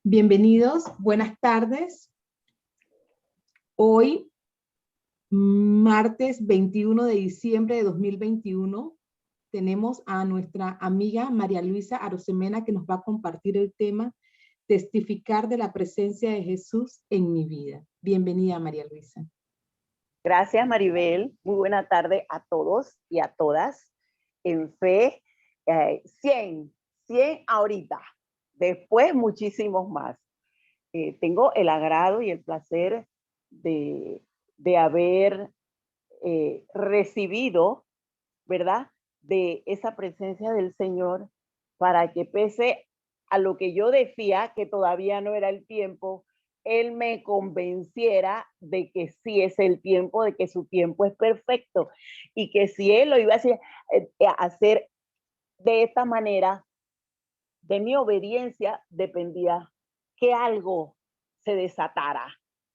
Bienvenidos, buenas tardes. Hoy, martes 21 de diciembre de 2021, tenemos a nuestra amiga María Luisa Arosemena que nos va a compartir el tema Testificar de la presencia de Jesús en mi vida. Bienvenida, María Luisa. Gracias, Maribel. Muy buena tarde a todos y a todas. En fe, 100 ahorita. Después, muchísimos más. Tengo el agrado y el placer de haber recibido, ¿verdad?, de esa presencia del Señor para que pese a lo que yo decía, que todavía no era el tiempo, Él me convenciera de que sí es el tiempo, de que su tiempo es perfecto y que si Él lo iba a hacer de esta manera, de mi obediencia dependía que algo se desatara,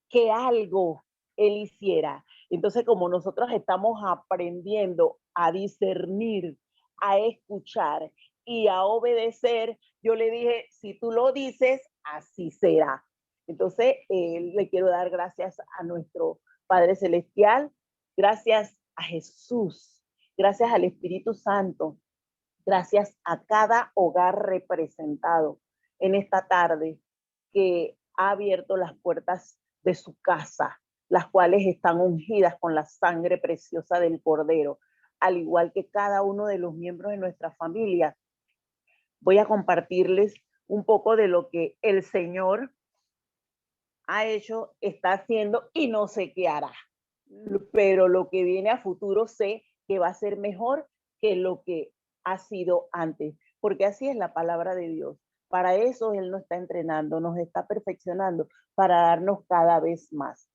que algo Él hiciera. Entonces, como nosotros estamos aprendiendo a discernir, a escuchar y a obedecer, yo le dije, si tú lo dices, así será. Entonces, le quiero dar gracias a nuestro Padre Celestial, gracias a Jesús, gracias al Espíritu Santo, gracias a cada hogar representado en esta tarde que ha abierto las puertas de su casa, las cuales están ungidas con la sangre preciosa del Cordero, al igual que cada uno de los miembros de nuestra familia. Voy a compartirles un poco de lo que el Señor ha hecho, está haciendo y no sé qué hará. Pero lo que viene a futuro sé que va a ser mejor que lo que ha sido antes, porque así es la palabra de Dios. Para eso Él nos está entrenando, nos está perfeccionando, para darnos cada vez más.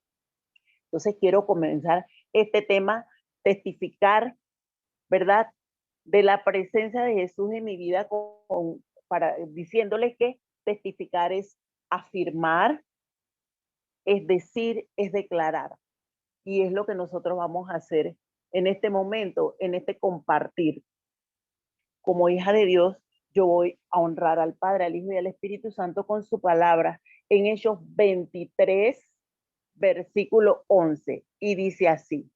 Entonces quiero comenzar este tema, testificar, ¿verdad?, de la presencia de Jesús en mi vida, diciéndoles que testificar es afirmar, es decir, es declarar. Y es lo que nosotros vamos a hacer en este momento, en este compartir. Como hija de Dios, yo voy a honrar al Padre, al Hijo y al Espíritu Santo con su palabra en Hechos 23, versículo 11. Y dice así: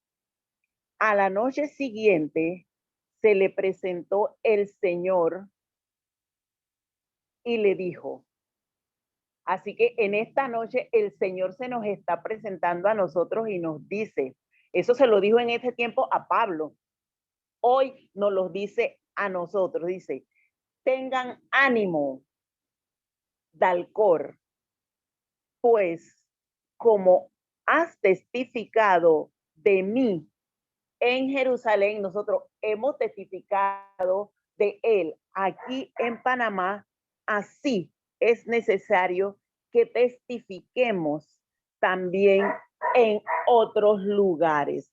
a la noche siguiente se le presentó el Señor y le dijo. Así que en esta noche el Señor se nos está presentando a nosotros y nos dice, eso se lo dijo en ese tiempo a Pablo, hoy nos lo dice a nosotros, dice, tengan ánimo, Dalcor, pues como has testificado de mí en Jerusalén, nosotros hemos testificado de él aquí en Panamá, así es necesario que testifiquemos también en otros lugares.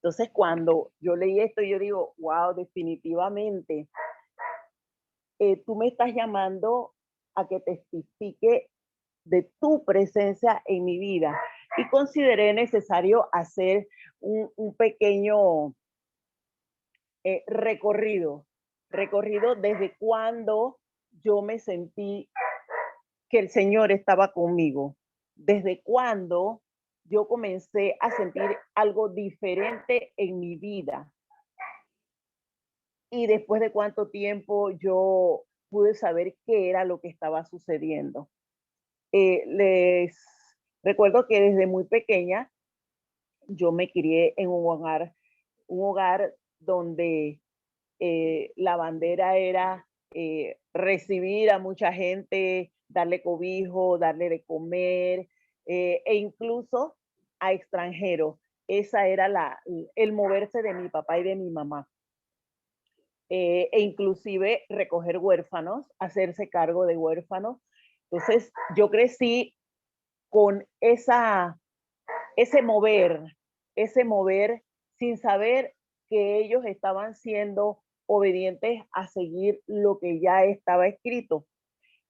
Entonces, cuando yo leí esto, yo digo, wow, definitivamente, tú me estás llamando a que testifique de tu presencia en mi vida. Y consideré necesario hacer un pequeño recorrido desde cuando yo me sentí que el Señor estaba conmigo, desde cuando yo comencé a sentir algo diferente en mi vida y después de cuánto tiempo yo pude saber qué era lo que estaba sucediendo. Les recuerdo que desde muy pequeña yo me crié en un hogar donde la bandera era recibir a mucha gente, darle cobijo, darle de comer, e incluso a extranjeros. Esa era el moverse de mi papá y de mi mamá. E inclusive recoger huérfanos, hacerse cargo de huérfanos. Entonces yo crecí con ese mover sin saber que ellos estaban siendo obedientes a seguir lo que ya estaba escrito.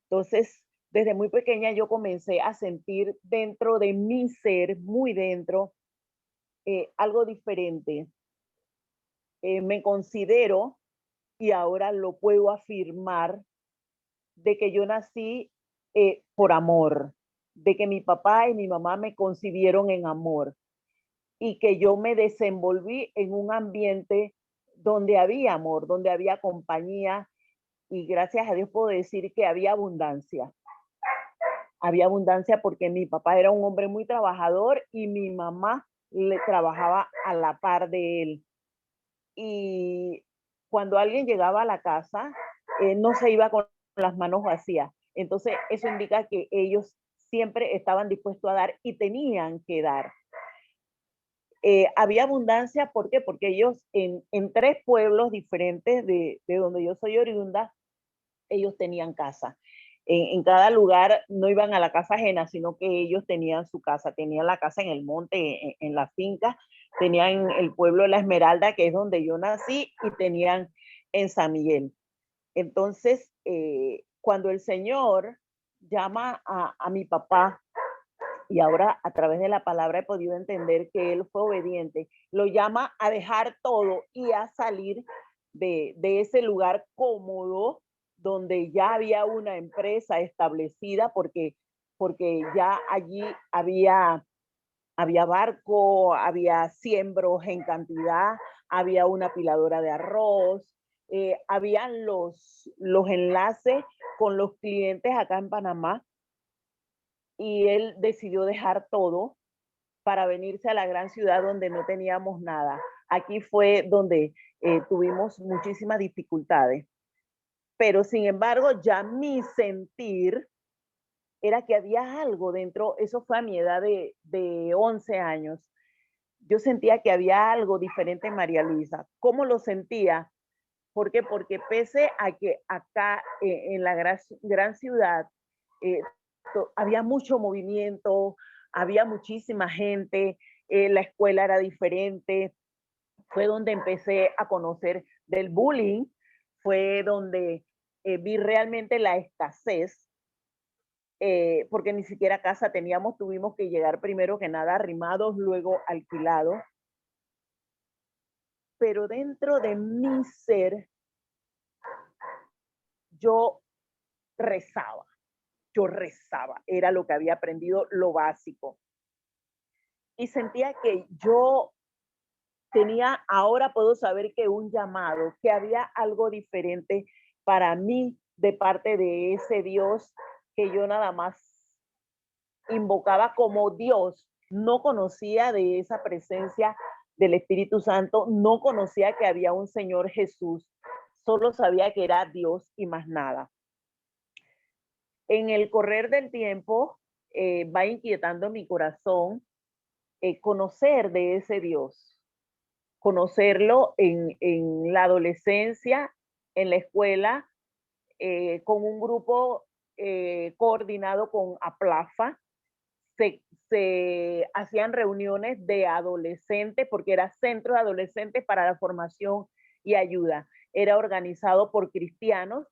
Entonces, desde muy pequeña yo comencé a sentir dentro de mi ser, muy dentro, algo diferente. Me considero, y ahora lo puedo afirmar, de que yo nací por amor, de que mi papá y mi mamá me concibieron en amor y que yo me desenvolví en un ambiente donde había amor, donde había compañía y gracias a Dios puedo decir que había abundancia. Había abundancia porque mi papá era un hombre muy trabajador y mi mamá le trabajaba a la par de él. Y cuando alguien llegaba a la casa, no se iba con las manos vacías. Entonces, eso indica que ellos siempre estaban dispuestos a dar y tenían que dar. Había abundancia, ¿por qué? Porque ellos en 3 pueblos diferentes de donde yo soy oriunda, ellos tenían casa. En cada lugar no iban a la casa ajena, sino que ellos tenían su casa. Tenían la casa en el monte, en la finca, tenían el pueblo de La Esmeralda, que es donde yo nací, y tenían en San Miguel. Entonces, cuando el Señor llama a mi papá, y ahora a través de la palabra he podido entender que él fue obediente, lo llama a dejar todo y a salir de ese lugar cómodo donde ya había una empresa establecida porque ya allí había barco, había siembros en cantidad, había una piladora de arroz, habían los enlaces con los clientes acá en Panamá y él decidió dejar todo para venirse a la gran ciudad donde no teníamos nada. Aquí fue donde tuvimos muchísimas dificultades, pero sin embargo ya mi sentir era que había algo dentro, eso fue a mi edad de 11 años, yo sentía que había algo diferente en María Luisa. ¿Cómo lo sentía? ¿Por qué? Porque pese a que acá en la gran ciudad eh, había mucho movimiento, había muchísima gente, la escuela era diferente, fue donde empecé a conocer del bullying, fue donde vi realmente la escasez, porque ni siquiera casa teníamos, tuvimos que llegar primero que nada arrimados, luego alquilados. Pero dentro de mi ser, yo rezaba, era lo que había aprendido, lo básico. Y sentía que yo tenía, ahora puedo saber que un llamado, que había algo diferente para mí de parte de ese Dios que yo nada más invocaba como Dios. No conocía de esa presencia del Espíritu Santo, no conocía que había un Señor Jesús, solo sabía que era Dios y más nada. En el correr del tiempo va inquietando mi corazón conocer de ese Dios, conocerlo en la adolescencia, en la escuela, con un grupo coordinado con APLAFA. Se hacían reuniones de adolescentes, porque era centro de adolescentes para la formación y ayuda. Era organizado por cristianos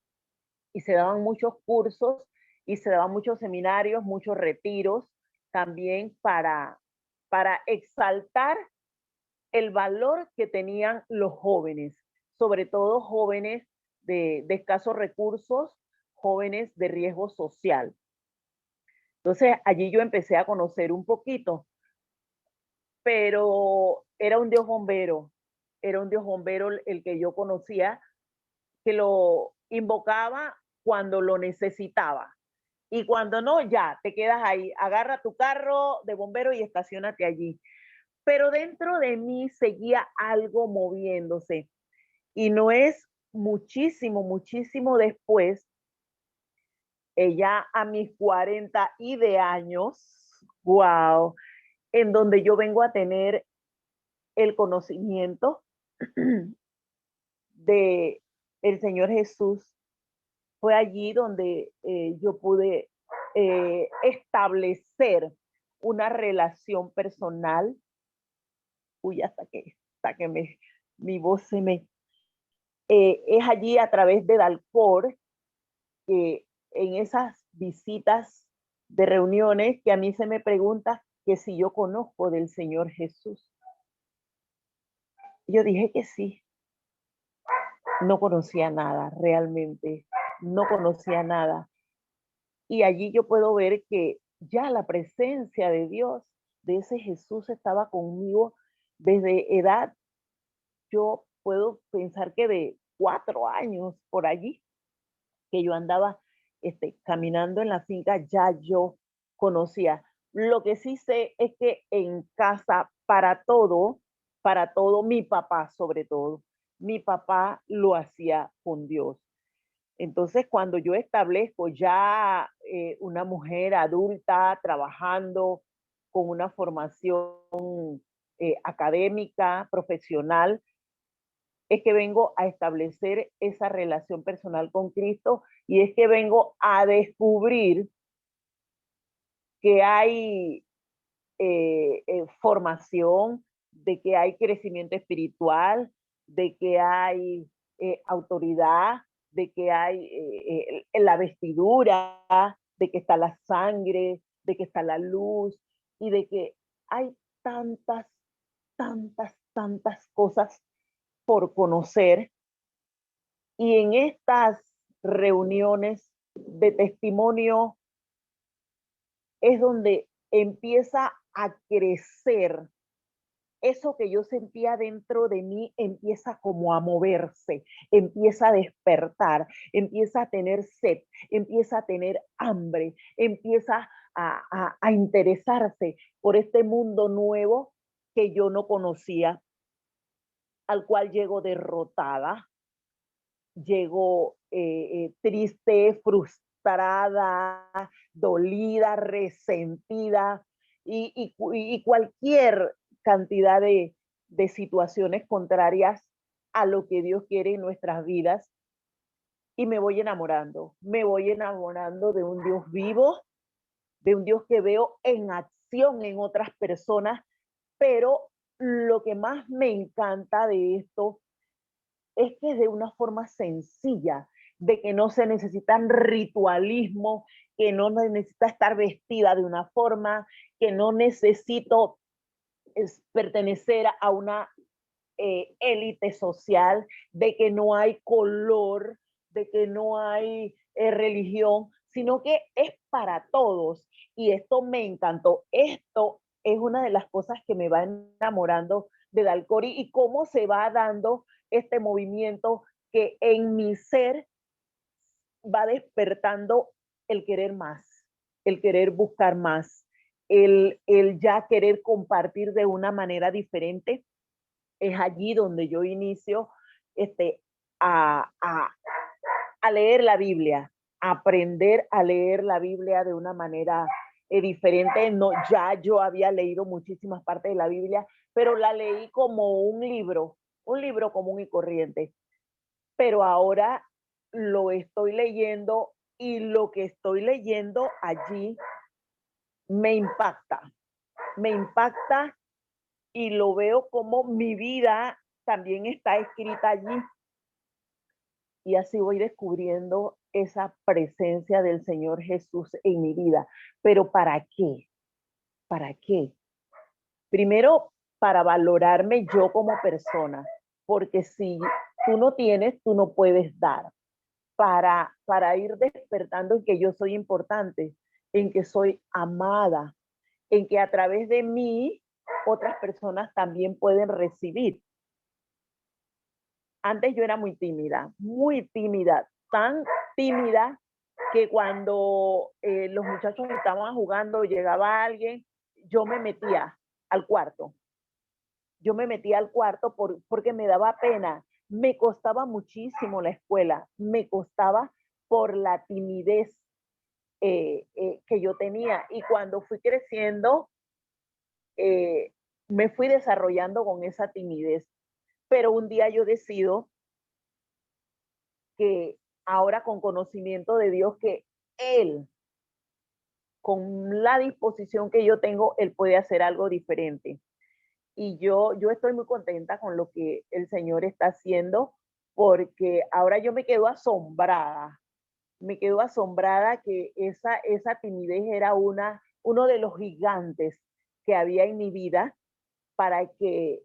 y se daban muchos cursos y se daban muchos seminarios, muchos retiros también para exaltar el valor que tenían los jóvenes, sobre todo jóvenes de escasos recursos, jóvenes de riesgo social. Entonces allí yo empecé a conocer un poquito, pero era un Dios bombero el que yo conocía, que lo invocaba cuando lo necesitaba. Y cuando no, ya, te quedas ahí, agarra tu carro de bombero y estacionate allí. Pero dentro de mí seguía algo moviéndose. Y no es muchísimo después, ya a mis 40 y de años, wow, en donde yo vengo a tener el conocimiento de el Señor Jesús. Fue allí donde yo pude establecer una relación personal. Uy, hasta que mi voz se me... es allí a través de Dalcor, que en esas visitas de reuniones, que a mí se me pregunta que si yo conozco del Señor Jesús. Yo dije que sí. No conocía nada, realmente. No conocía nada. Y allí yo puedo ver que ya la presencia de Dios, de ese Jesús, estaba conmigo desde edad, yo puedo pensar que de 4 años por allí, que yo andaba caminando en la finca, ya yo conocía. Lo que sí sé es que en casa, para todo, mi papá sobre todo, mi papá lo hacía con Dios. Entonces, cuando yo establezco ya una mujer adulta trabajando con una formación académica, profesional, es que vengo a establecer esa relación personal con Cristo y es que vengo a descubrir que hay formación, de que hay crecimiento espiritual, de que hay autoridad, de que hay la vestidura, de que está la sangre, de que está la luz y de que hay tantas, tantas cosas por conocer. Y en estas reuniones de testimonio es donde empieza a crecer eso que yo sentía dentro de mí, empieza como a moverse, empieza a despertar, empieza a tener sed, empieza a tener hambre, empieza a interesarse por este mundo nuevo que yo no conocía, al cual llego derrotada, llego triste, frustrada, dolida, resentida y cualquier cantidad de situaciones contrarias a lo que Dios quiere en nuestras vidas. Y me voy enamorando de un Dios vivo, de un Dios que veo en acción en otras personas, pero lo que más me encanta de esto es que es de una forma sencilla, de que no se necesitan ritualismo, que no necesita estar vestida de una forma, que no necesito pertenecer a una élite social, de que no hay color, de que no hay religión, sino que es para todos. Y esto me encantó. Esto es una de las cosas que me va enamorando de Dalcori y cómo se va dando este movimiento que en mi ser va despertando el querer más, el querer buscar más, el ya querer compartir de una manera diferente. Es allí donde yo inicio este, a, a, a leer la Biblia, a aprender a leer la Biblia de una manera diferente. No, ya yo había leído muchísimas partes de la Biblia, pero la leí como un libro común y corriente. Pero ahora lo estoy leyendo y lo que estoy leyendo allí me impacta, me impacta y lo veo como mi vida también está escrita allí. Y así voy descubriendo esa presencia del Señor Jesús en mi vida. Pero ¿para qué? ¿Para qué? Primero, para valorarme yo como persona, porque si tú no tienes, tú no puedes dar. Para ir despertando en que yo soy importante, en que soy amada, en que a través de mí otras personas también pueden recibir. Antes yo era muy tímida, tan tímida que cuando los muchachos estaban jugando, llegaba alguien, yo me metía al cuarto. Yo me metía al cuarto porque me daba pena. Me costaba muchísimo la escuela, me costaba por la timidez que yo tenía. Y cuando fui creciendo, me fui desarrollando con esa timidez. Pero un día yo decido que ahora con conocimiento de Dios, que Él, con la disposición que yo tengo, Él puede hacer algo diferente. Y yo estoy muy contenta con lo que el Señor está haciendo, porque ahora yo me quedo asombrada que esa timidez era uno de los gigantes que había en mi vida para que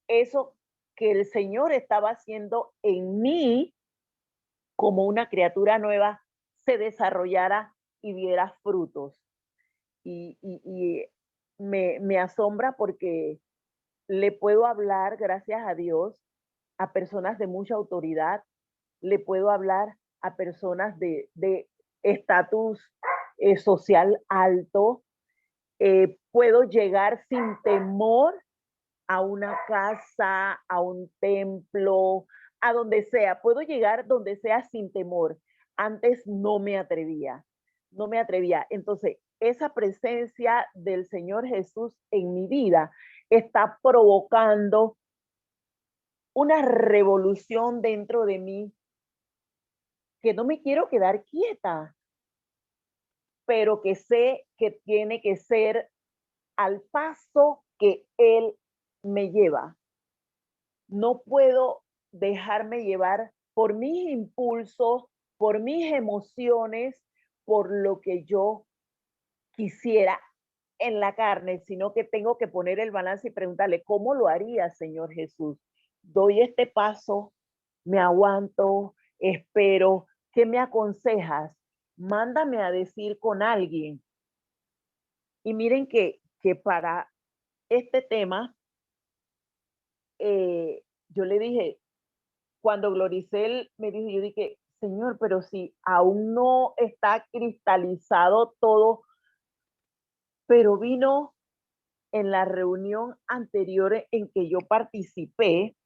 eso que el Señor estaba haciendo en mí como una criatura nueva se desarrollara y diera frutos. Y me asombra porque le puedo hablar, gracias a Dios, a personas de mucha autoridad, le puedo hablar a personas de estatus social alto, puedo llegar sin temor a una casa, a un templo, a donde sea, puedo llegar donde sea sin temor. Antes no me atrevía, no me atrevía. Entonces, esa presencia del Señor Jesús en mi vida está provocando una revolución dentro de mí que no me quiero quedar quieta, pero que sé que tiene que ser al paso que Él me lleva. No puedo dejarme llevar por mis impulsos, por mis emociones, por lo que yo quisiera en la carne, sino que tengo que poner el balance y preguntarle, ¿cómo lo haría, Señor Jesús? Doy este paso, me aguanto, espero. ¿Qué me aconsejas? Mándame a decir con alguien. Y miren que para este tema, yo le dije, cuando Gloricel me dijo, yo dije, Señor, pero si aún no está cristalizado todo, pero vino en la reunión anterior en que yo participé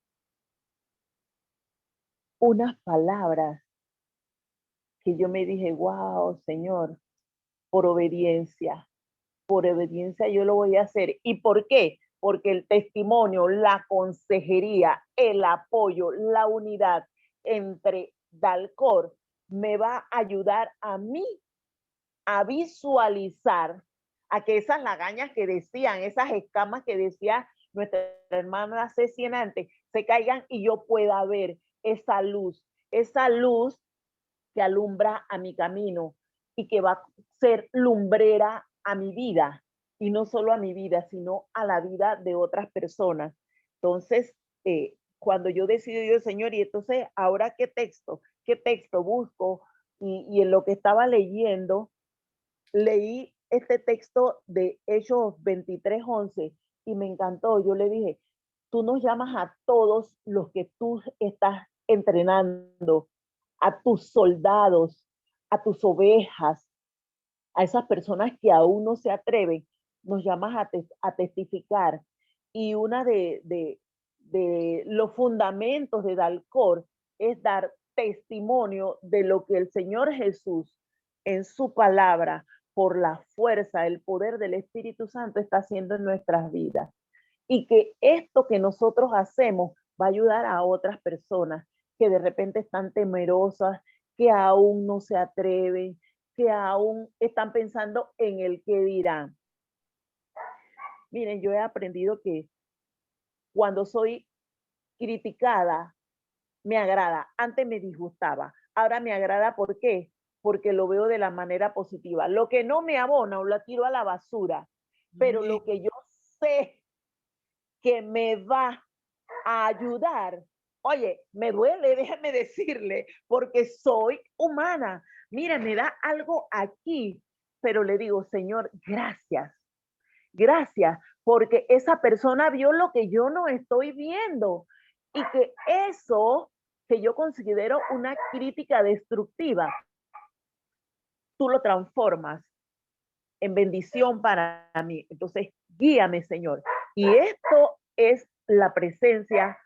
unas palabras que yo me dije, wow, Señor, por obediencia yo lo voy a hacer. ¿Y por qué? Porque el testimonio, la consejería, el apoyo, la unidad entre Dalcor me va a ayudar a mí a visualizar a que esas lagañas que decían, esas escamas que decía nuestra hermana Ceci antes, se caigan y yo pueda ver esa luz que alumbra a mi camino y que va a ser lumbrera a mi vida, y no solo a mi vida, sino a la vida de otras personas. Entonces, cuando yo decido, yo, Señor, y entonces, ¿ahora qué texto busco? Y en lo que estaba leyendo, leí este texto de Hechos 23:11 y me encantó. Yo le dije, tú nos llamas a todos los que tú estás entrenando, a tus soldados, a tus ovejas, a esas personas que aún no se atreven, nos llamas a testificar. Y una de los fundamentos de Dalcor es dar testimonio de lo que el Señor Jesús en su palabra, por la fuerza, el poder del Espíritu Santo, está haciendo en nuestras vidas. Y que esto que nosotros hacemos va a ayudar a otras personas que de repente están temerosas, que aún no se atreven, que aún están pensando en el qué dirán. Miren, yo he aprendido que cuando soy criticada, me agrada. Antes me disgustaba, ahora me agrada. ¿Por qué? Porque lo veo de la manera positiva. Lo que no me abona o lo tiro a la basura, pero lo que yo sé que me va a ayudar, oye, me duele, déjame decirle, porque soy humana. Mira, me da algo aquí, pero le digo, Señor, gracias, gracias, porque esa persona vio lo que yo no estoy viendo, y que eso que yo considero una crítica destructiva, tú lo transformas en bendición para mí. Entonces, guíame, Señor. Y esto es la presencia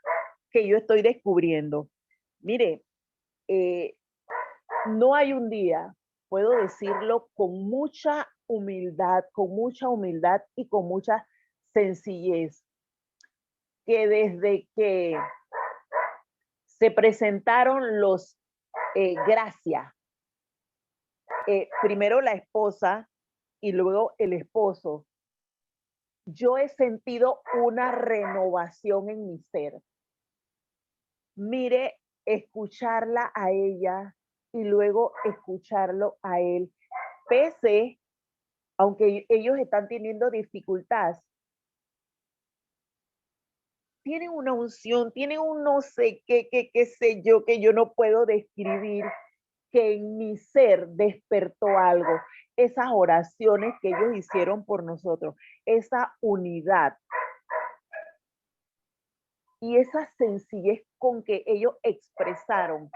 que yo estoy descubriendo. Mire, no hay un día, puedo decirlo con mucha humildad y con mucha sencillez, que desde que se presentaron los Gracia, primero la esposa y luego el esposo, yo he sentido una renovación en mi ser. Mire, escucharla a ella y luego escucharlo a él, pese, aunque ellos están teniendo dificultad, tienen una unción, tienen un no sé qué sé yo, que yo no puedo describir, que en mi ser despertó algo. Esas oraciones que ellos hicieron por nosotros, esa unidad y esa sencillez con que ellos expresaron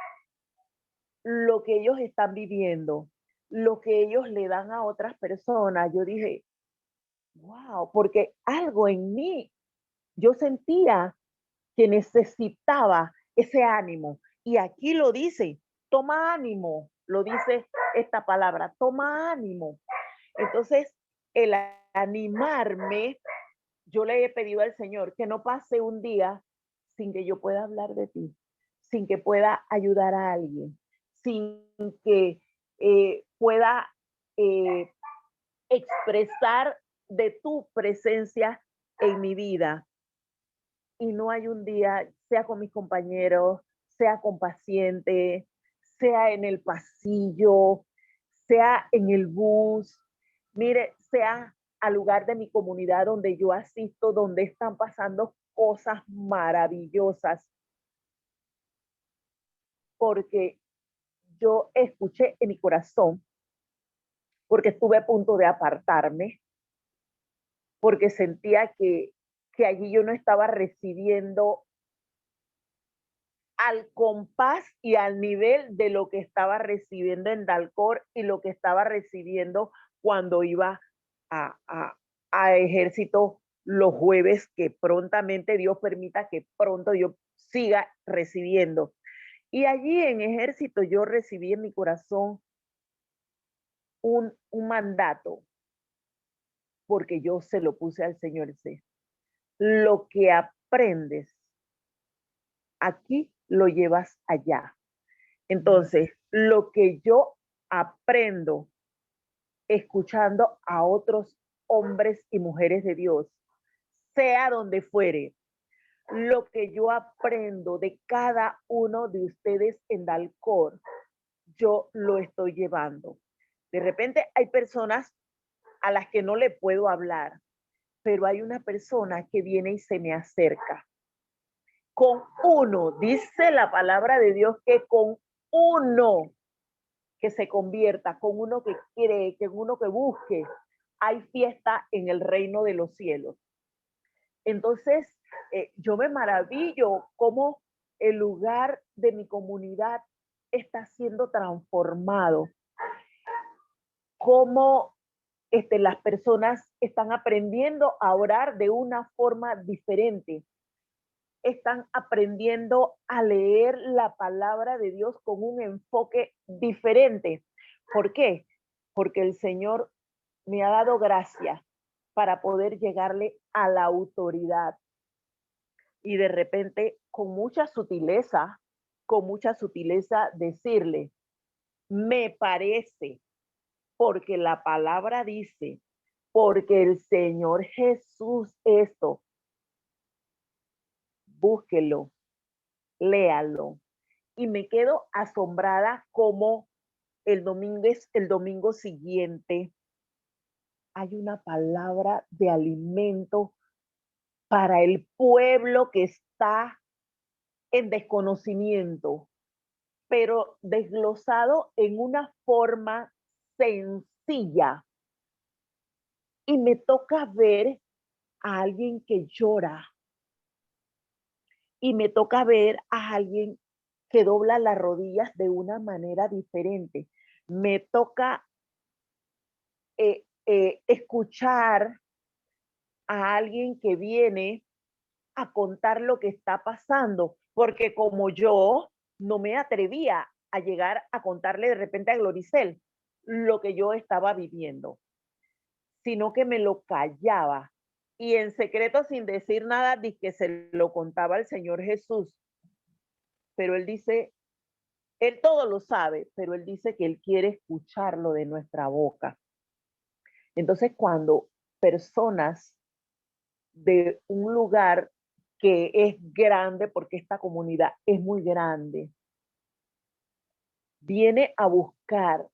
lo que ellos están viviendo, lo que ellos le dan a otras personas. Yo dije, wow, porque algo en mí, yo sentía que necesitaba ese ánimo. Y aquí lo dice, toma ánimo, lo dice esta palabra, toma ánimo. Entonces, el animarme, yo le he pedido al Señor que no pase un día sin que yo pueda hablar de ti, sin que pueda ayudar a alguien, sin que pueda eh, expresar de tu presencia en mi vida. Y no hay un día, sea con mis compañeros, sea con pacientes, sea en el pasillo, sea en el bus, mire, sea al lugar de mi comunidad donde yo asisto, donde están pasando cosas maravillosas, porque yo escuché en mi corazón, porque estuve a punto de apartarme, porque sentía que allí yo no estaba recibiendo al compás y al nivel de lo que estaba recibiendo en Dalcor y lo que estaba recibiendo cuando iba a ejército los jueves, que prontamente Dios permita que pronto yo siga recibiendo. Y allí en ejército yo recibí en mi corazón un mandato, porque yo se lo puse al Señor. Lo que aprendes aquí lo llevas allá. Entonces, lo que yo aprendo escuchando a otros hombres y mujeres de Dios, sea donde fuere, lo que yo aprendo de cada uno de ustedes en Dalcor, yo lo estoy llevando. De repente hay personas a las que no le puedo hablar, pero hay una persona que viene y se me acerca. Con uno, dice la palabra de Dios, que con uno que se convierta, con uno que cree, con uno que busque, hay fiesta en el reino de los cielos. Entonces, yo me maravillo cómo el lugar de mi comunidad está siendo transformado, cómo las personas están aprendiendo a orar de una forma diferente, están aprendiendo a leer la palabra de Dios con un enfoque diferente. ¿Por qué? Porque el Señor me ha dado gracia para poder llegarle a la autoridad. Y de repente, con mucha sutileza decirle, me parece, porque la palabra dice, porque el Señor Jesús esto, búsquelo, léalo. Y me quedo asombrada como el domingo siguiente hay una palabra de alimento para el pueblo que está en desconocimiento, pero desglosado en una forma sencilla. Y me toca ver a alguien que llora. Y me toca ver a alguien que dobla las rodillas de una manera diferente. Me toca escuchar a alguien que viene a contar lo que está pasando, porque como yo no me atrevía a llegar a contarle de repente a Gloricel lo que yo estaba viviendo, sino que me lo callaba y en secreto sin decir nada, que se lo contaba al Señor Jesús. Pero él dice, él todo lo sabe, pero él dice que él quiere escucharlo de nuestra boca. Entonces, cuando personas de un lugar que es grande, porque esta comunidad es muy grande, viene a buscar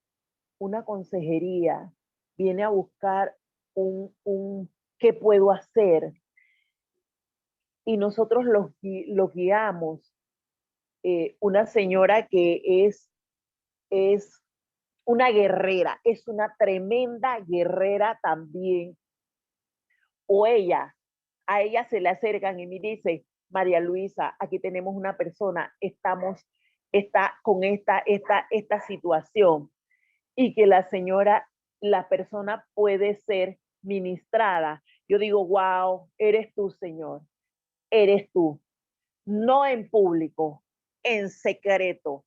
una consejería, viene a buscar un qué puedo hacer, y nosotros los guiamos. Una señora que es es una guerrera, es una tremenda guerrera también. O a ella se le acercan y me dice, María Luisa, aquí tenemos una persona, está con esta situación, y que la persona puede ser ministrada. Yo digo, wow, eres tú, Señor, eres tú. No en público, en secreto,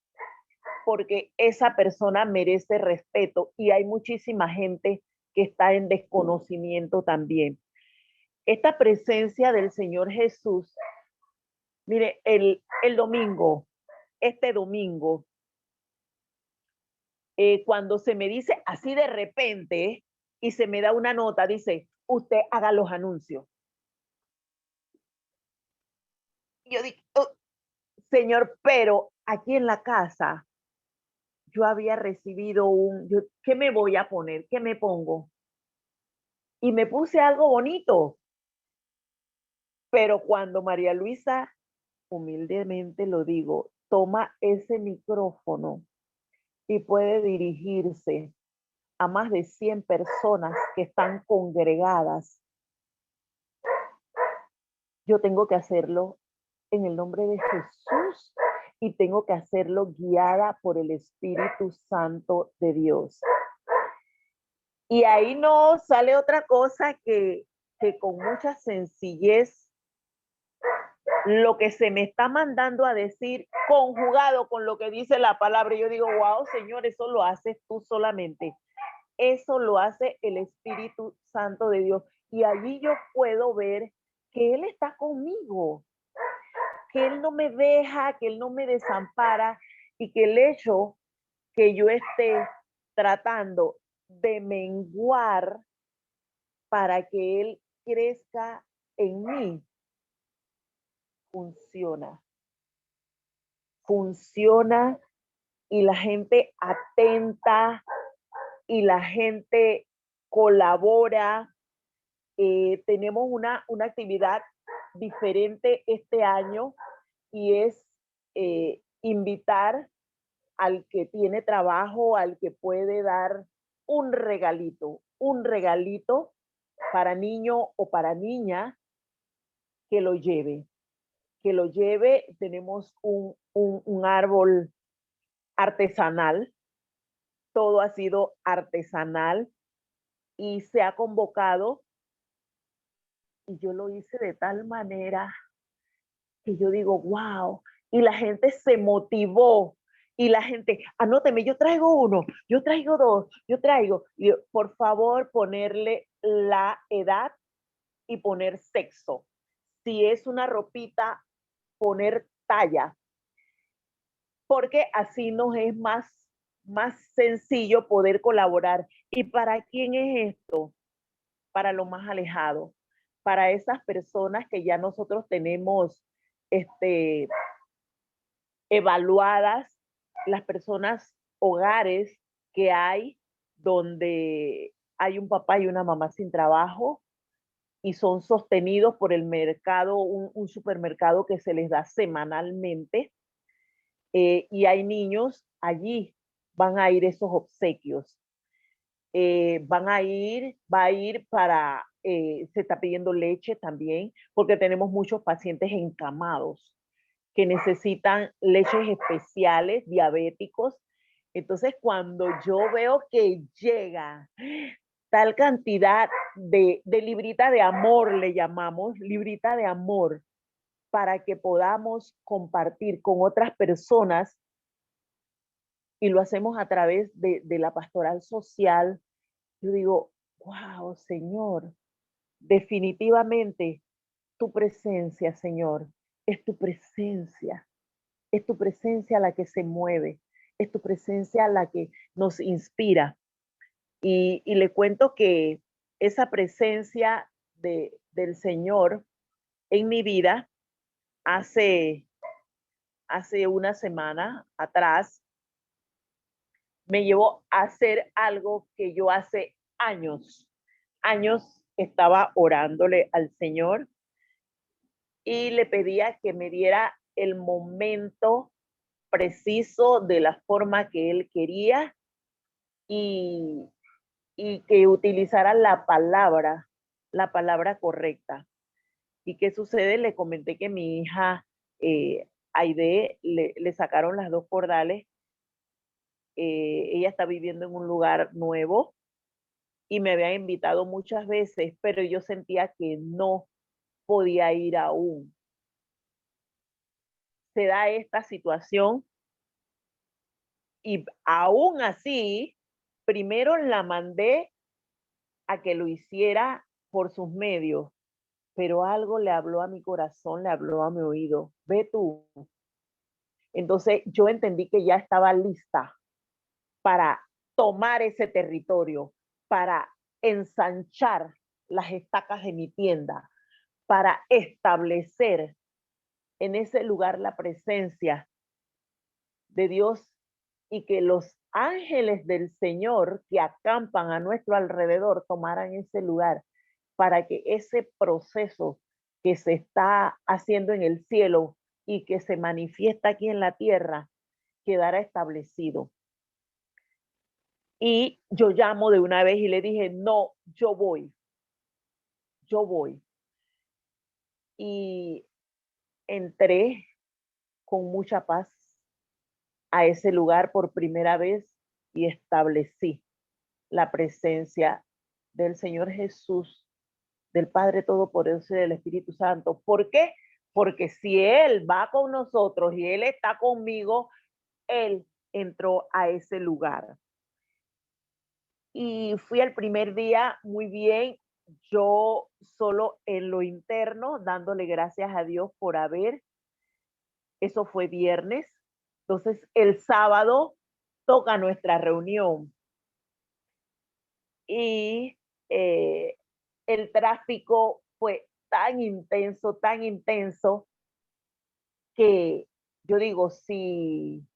porque esa persona merece respeto y hay muchísima gente que está en desconocimiento también. Esta presencia del Señor Jesús, mire, el domingo, este domingo, cuando se me dice así de repente y se me da una nota, dice, usted haga los anuncios. Yo digo, oh, Señor, pero aquí en la casa yo había recibido ¿qué me voy a poner? ¿Qué me pongo? Y me puse algo bonito. Pero cuando María Luisa, humildemente lo digo, toma ese micrófono y puede dirigirse a más de 100 personas que están congregadas, yo tengo que hacerlo en el nombre de Jesús y tengo que hacerlo guiada por el Espíritu Santo de Dios. Y ahí no sale otra cosa que con mucha sencillez lo que se me está mandando a decir, conjugado con lo que dice la palabra. Yo digo, wow, Señor, eso lo haces tú solamente. Eso lo hace el Espíritu Santo de Dios. Y allí yo puedo ver que Él está conmigo, que Él no me deja, que Él no me desampara y que el hecho que yo esté tratando de menguar para que Él crezca en mí, funciona. Funciona y la gente atenta y la gente colabora. Tenemos una actividad diferente este año y es invitar al que tiene trabajo, al que puede dar un regalito para niño o para niña, que lo lleve. Que lo lleve. Tenemos un árbol artesanal, todo ha sido artesanal y se ha convocado y yo lo hice de tal manera que yo digo, wow, y la gente se motivó y la gente, anóteme, yo traigo uno, yo traigo dos, yo traigo, y por favor ponerle la edad y poner sexo. Si es una ropita, poner talla, porque así nos es más sencillo poder colaborar. ¿Y para quién es esto? Para lo más alejado, para esas personas que ya nosotros tenemos evaluadas, las personas, hogares que hay donde hay un papá y una mamá sin trabajo y son sostenidos por el mercado, un supermercado que se les da semanalmente, y hay niños allí, van a ir esos obsequios. Va a ir para, se está pidiendo leche también, porque tenemos muchos pacientes encamados que necesitan leches especiales, diabéticos. Entonces, cuando yo veo que llega tal cantidad de librita de amor, le llamamos librita de amor, para que podamos compartir con otras personas, y lo hacemos a través de la pastoral social, yo digo, wow, Señor, definitivamente tu presencia, Señor, es tu presencia. Es tu presencia la que se mueve, es tu presencia la que nos inspira. Y le cuento que esa presencia del Señor en mi vida, hace una semana atrás, me llevó a hacer algo que yo hace años estaba orándole al Señor y le pedía que me diera el momento preciso, de la forma que él quería y que utilizara la palabra correcta. ¿Y qué sucede? Le comenté que mi hija Aide le sacaron las 2 cordales. Ella está viviendo en un lugar nuevo y me había invitado muchas veces, pero yo sentía que no podía ir aún. Se da esta situación y aún así, primero la mandé a que lo hiciera por sus medios, pero algo le habló a mi corazón, le habló a mi oído. Ve tú. Entonces yo entendí que ya estaba lista para tomar ese territorio, para ensanchar las estacas de mi tienda, para establecer en ese lugar la presencia de Dios y que los ángeles del Señor que acampan a nuestro alrededor tomaran ese lugar para que ese proceso que se está haciendo en el cielo y que se manifiesta aquí en la tierra quedara establecido. Y yo llamo de una vez y le dije, no, yo voy. Y entré con mucha paz a ese lugar por primera vez y establecí la presencia del Señor Jesús, del Padre Todopoderoso y del Espíritu Santo. ¿Por qué? Porque si Él va con nosotros y Él está conmigo, Él entró a ese lugar. Y fui el primer día muy bien, yo solo en lo interno, dándole gracias a Dios por eso fue viernes. Entonces el sábado toca nuestra reunión y el tráfico fue tan intenso que yo digo, si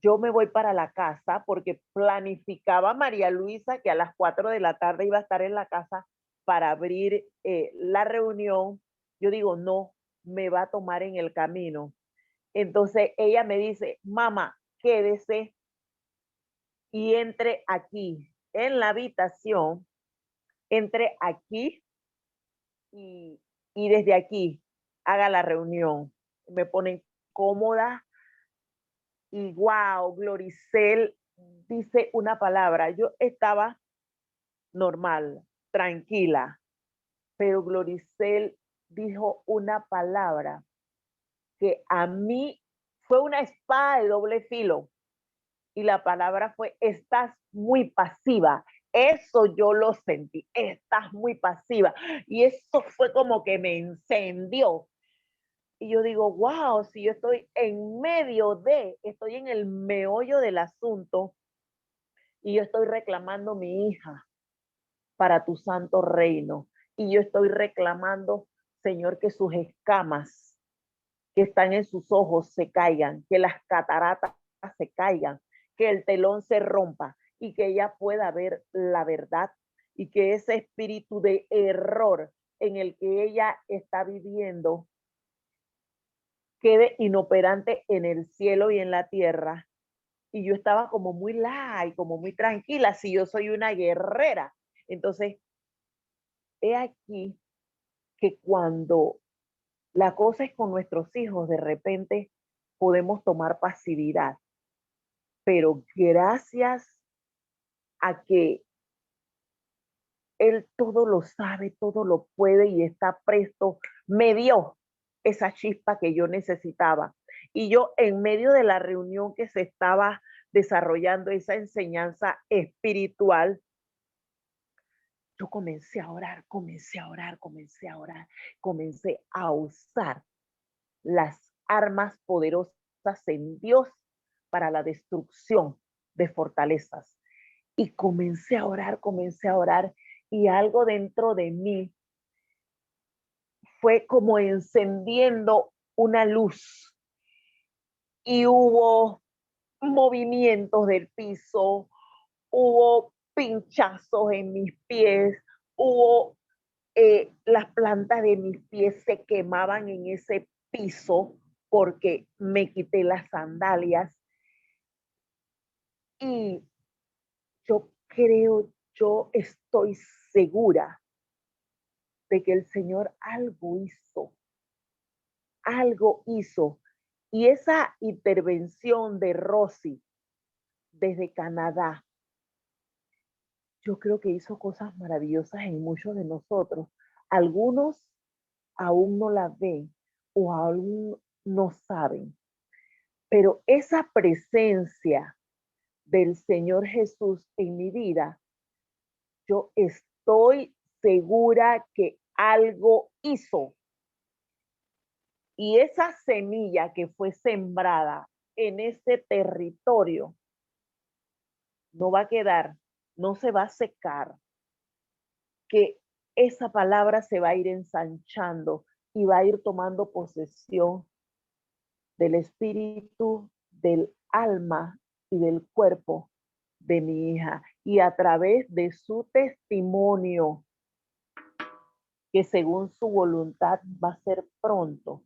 yo me voy para la casa, porque planificaba María Luisa que a las 4 de la tarde iba a estar en la casa para abrir la reunión, yo digo, no, me va a tomar en el camino. Entonces ella me dice, mamá, quédese y entre aquí en la habitación, entre aquí y, y desde aquí haga la reunión. Me ponen cómoda y wow, Gloricel dice una palabra. Yo estaba normal, tranquila, pero Gloricel dijo una palabra que a mí fue una espada de doble filo. Y la palabra fue, estás muy pasiva. Eso yo lo sentí, estás muy pasiva. Y eso fue como que me encendió. Y yo digo, wow, si yo estoy estoy en el meollo del asunto y yo estoy reclamando a mi hija para tu santo reino. Y yo estoy reclamando, Señor, que sus escamas que están en sus ojos se caigan, que las cataratas se caigan, que el telón se rompa y que ella pueda ver la verdad y que ese espíritu de error en el que ella está viviendo quede inoperante en el cielo y en la tierra. Y yo estaba como muy light, como muy tranquila, si yo soy una guerrera. Entonces, he aquí que cuando la cosa es con nuestros hijos, de repente podemos tomar pasividad, pero gracias a que Él todo lo sabe, todo lo puede y está presto, me dio esa chispa que yo necesitaba. Y yo en medio de la reunión que se estaba desarrollando, esa enseñanza espiritual, yo comencé a orar, comencé a usar las armas poderosas en Dios para la destrucción de fortalezas. Y comencé a orar y algo dentro de mí fue como encendiendo una luz y hubo movimientos del piso, hubo pinchazos en mis pies, hubo las plantas de mis pies se quemaban en ese piso porque me quité las sandalias y yo estoy segura de que el Señor algo hizo. Y esa intervención de Rosy desde Canadá, yo creo que hizo cosas maravillosas en muchos de nosotros. Algunos aún no la ven o aún no saben, pero esa presencia del Señor Jesús en mi vida, yo estoy segura que algo hizo. Y esa semilla que fue sembrada en ese territorio no va a quedar, no se va a secar, que esa palabra se va a ir ensanchando y va a ir tomando posesión del espíritu, del alma y del cuerpo de mi hija. Y a través de su testimonio, que según su voluntad va a ser pronto,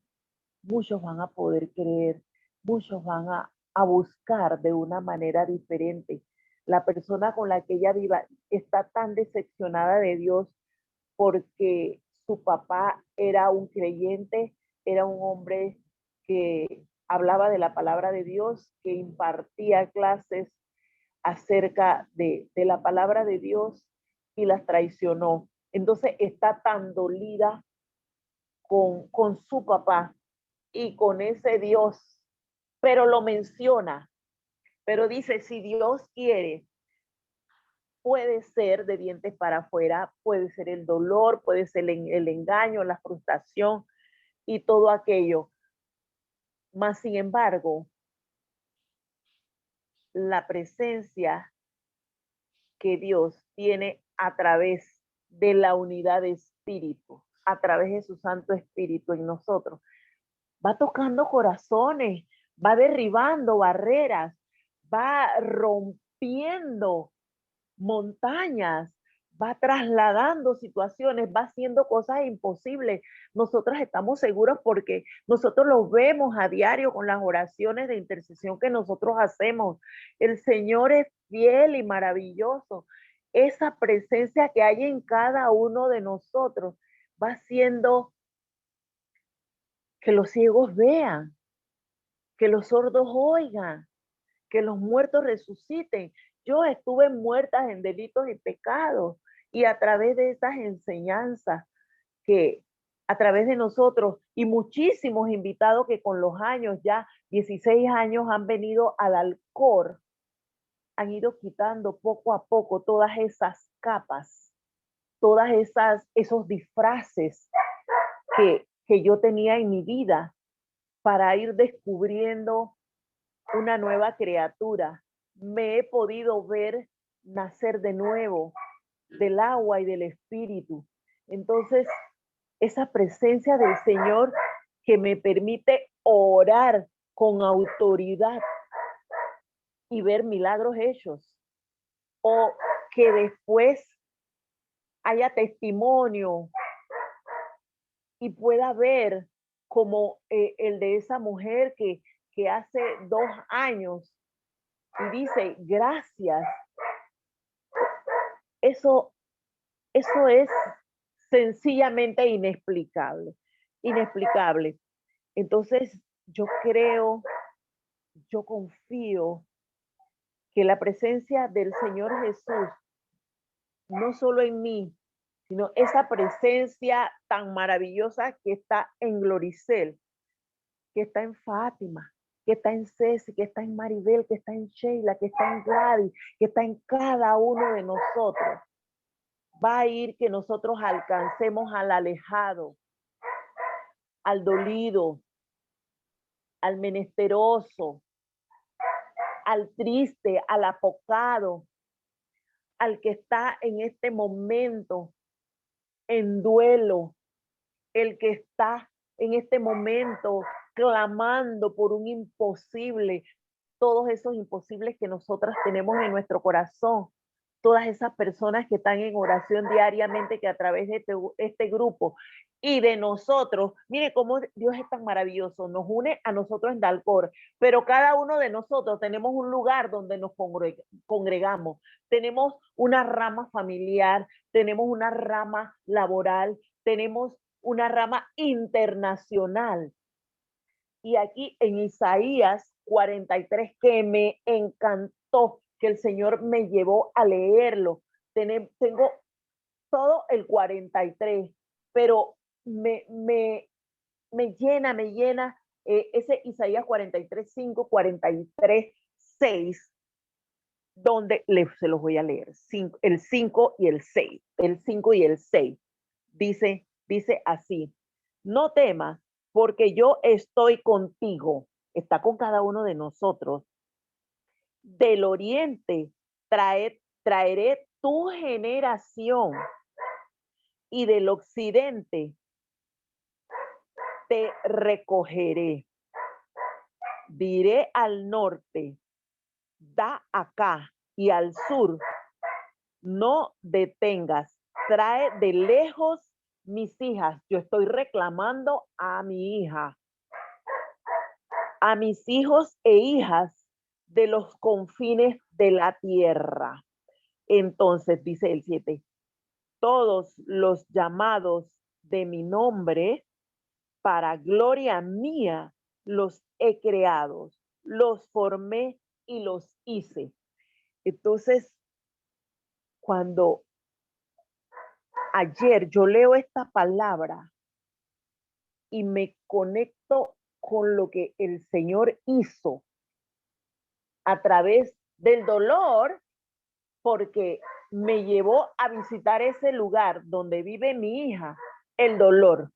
muchos van a poder creer, muchos van a buscar de una manera diferente. La persona con la que ella viva está tan decepcionada de Dios porque su papá era un creyente, era un hombre que hablaba de la palabra de Dios, que impartía clases acerca de la palabra de Dios y las traicionó. Entonces está tan dolida con su papá y con ese Dios, pero lo menciona, pero dice, si Dios quiere, puede ser de dientes para afuera, puede ser el dolor, puede ser el engaño, la frustración y todo aquello. Mas, sin embargo, la presencia que Dios tiene a través de la unidad de espíritu, a través de su Santo Espíritu en nosotros, va tocando corazones, va derribando barreras, va rompiendo montañas, va trasladando situaciones, va haciendo cosas imposibles. Nosotros estamos seguros porque nosotros lo vemos a diario con las oraciones de intercesión que nosotros hacemos. El Señor es fiel y maravilloso. Esa presencia que hay en cada uno de nosotros va haciendo que los ciegos vean, que los sordos oigan, que los muertos resuciten. Yo estuve muerta en delitos y pecados y a través de esas enseñanzas que a través de nosotros y muchísimos invitados que con los años, ya 16 años, han venido al Alcor, han ido quitando poco a poco todas esas capas, todas esos disfraces que yo tenía en mi vida para ir descubriendo una nueva criatura. Me he podido ver nacer de nuevo del agua y del espíritu. Entonces, esa presencia del Señor que me permite orar con autoridad y ver milagros hechos, o que después haya testimonio y pueda ver como el de esa mujer que hace 2 años y dice, gracias. Eso es sencillamente inexplicable, inexplicable. Entonces, yo creo, yo confío que la presencia del Señor Jesús, no solo en mí, sino esa presencia tan maravillosa que está en Gloricel, que está en Fátima, que está en Ceci, que está en Maribel, que está en Sheila, que está en Gladys, que está en cada uno de nosotros, va a ir que nosotros alcancemos al alejado, al dolido, al menesteroso, al triste, al apocado, al que está en este momento en duelo, el que está en este momento clamando por un imposible, todos esos imposibles que nosotras tenemos en nuestro corazón. todas esas personas que están en oración diariamente, que a través de este grupo y de nosotros, mire cómo Dios es tan maravilloso, nos une a nosotros en Dalcor, pero cada uno de nosotros tenemos un lugar donde nos congregamos, tenemos una rama familiar, tenemos una rama laboral, tenemos una rama internacional. Y aquí en Isaías 43, que me encantó, que el Señor me llevó a leerlo. Tengo todo el 43, pero me llena ese Isaías 43, 5, 43, 6, donde se los voy a leer, el 5 y el 6, el 5 y el 6. Dice así, no temas, porque yo estoy contigo, está con cada uno de nosotros. Del oriente traeré tu generación y del occidente te recogeré. Diré al norte, da acá, y al sur, no detengas. Trae de lejos mis hijas. Yo estoy reclamando a mi hija, a mis hijos e hijas de los confines de la tierra. Entonces dice el 7, todos los llamados de mi nombre, para gloria mía, los he creado, los formé y los hice. Entonces, cuando ayer yo leo esta palabra y me conecto con lo que el Señor hizo a través del dolor, porque me llevó a visitar ese lugar donde vive mi hija, el dolor,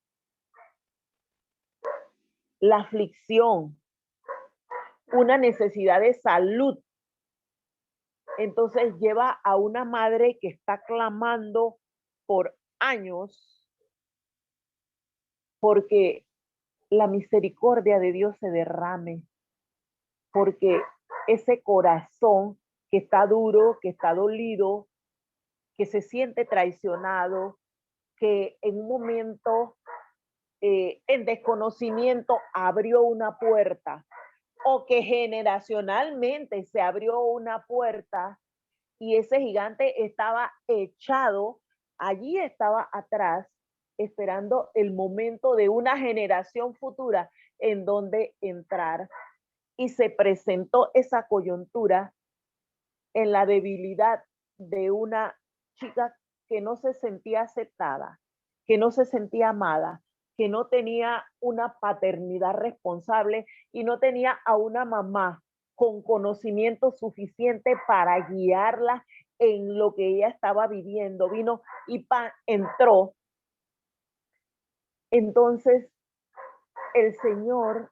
la aflicción, una necesidad de salud. Entonces lleva a una madre que está clamando por años porque la misericordia de Dios se derrame, porque ese corazón que está duro, que está dolido, que se siente traicionado, que en un momento en desconocimiento abrió una puerta, o que generacionalmente se abrió una puerta y ese gigante estaba echado, allí estaba atrás, esperando el momento de una generación futura en donde entrar. Y se presentó esa coyuntura en la debilidad de una chica que no se sentía aceptada, que no se sentía amada, que no tenía una paternidad responsable y no tenía a una mamá con conocimiento suficiente para guiarla en lo que ella estaba viviendo. Vino y entró. Entonces, el Señor,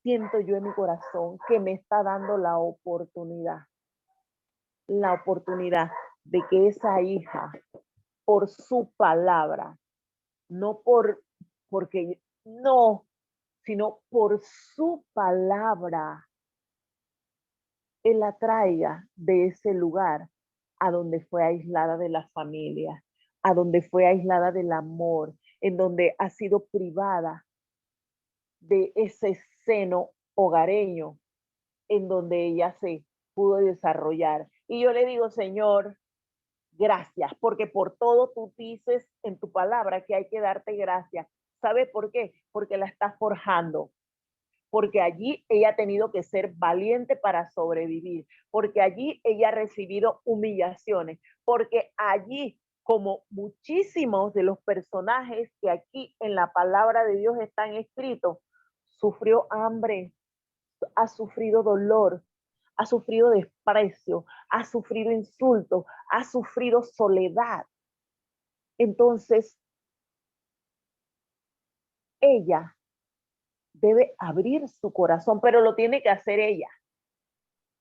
siento yo en mi corazón que me está dando la oportunidad de que esa hija, por su palabra, no porque no, sino por su palabra, Él la traiga de ese lugar a donde fue aislada de la familia, a donde fue aislada del amor, en donde ha sido privada de ese seno hogareño en donde ella se pudo desarrollar. Y yo le digo, Señor, gracias, porque por todo tú dices en tu palabra que hay que darte gracias. ¿Sabe por qué? Porque la estás forjando, porque allí ella ha tenido que ser valiente para sobrevivir, porque allí ella ha recibido humillaciones, porque allí, como muchísimos de los personajes que aquí en la palabra de Dios están escritos, sufrió hambre, ha sufrido dolor, ha sufrido desprecio, ha sufrido insultos, ha sufrido soledad. Entonces, ella debe abrir su corazón, pero lo tiene que hacer ella.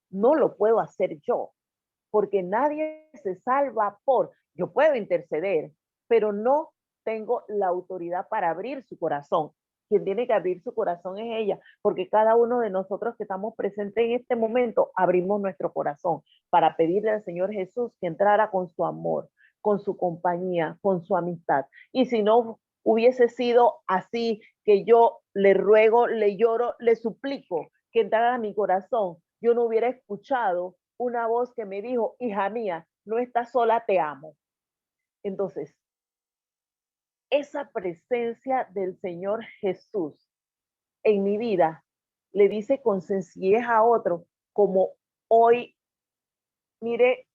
No lo puedo hacer yo, porque nadie se salva yo puedo interceder, pero no tengo la autoridad para abrir su corazón. quien tiene que abrir su corazón es ella, porque cada uno de nosotros que estamos presentes en este momento abrimos nuestro corazón para pedirle al Señor Jesús que entrara con su amor, con su compañía, con su amistad. Y si no hubiese sido así, que yo le ruego, le lloro, le suplico que entrara a mi corazón, yo no hubiera escuchado una voz que me dijo, hija mía, no estás sola, te amo. Entonces, esa presencia del Señor Jesús en mi vida le dice con sencillez a otro, como hoy, mire,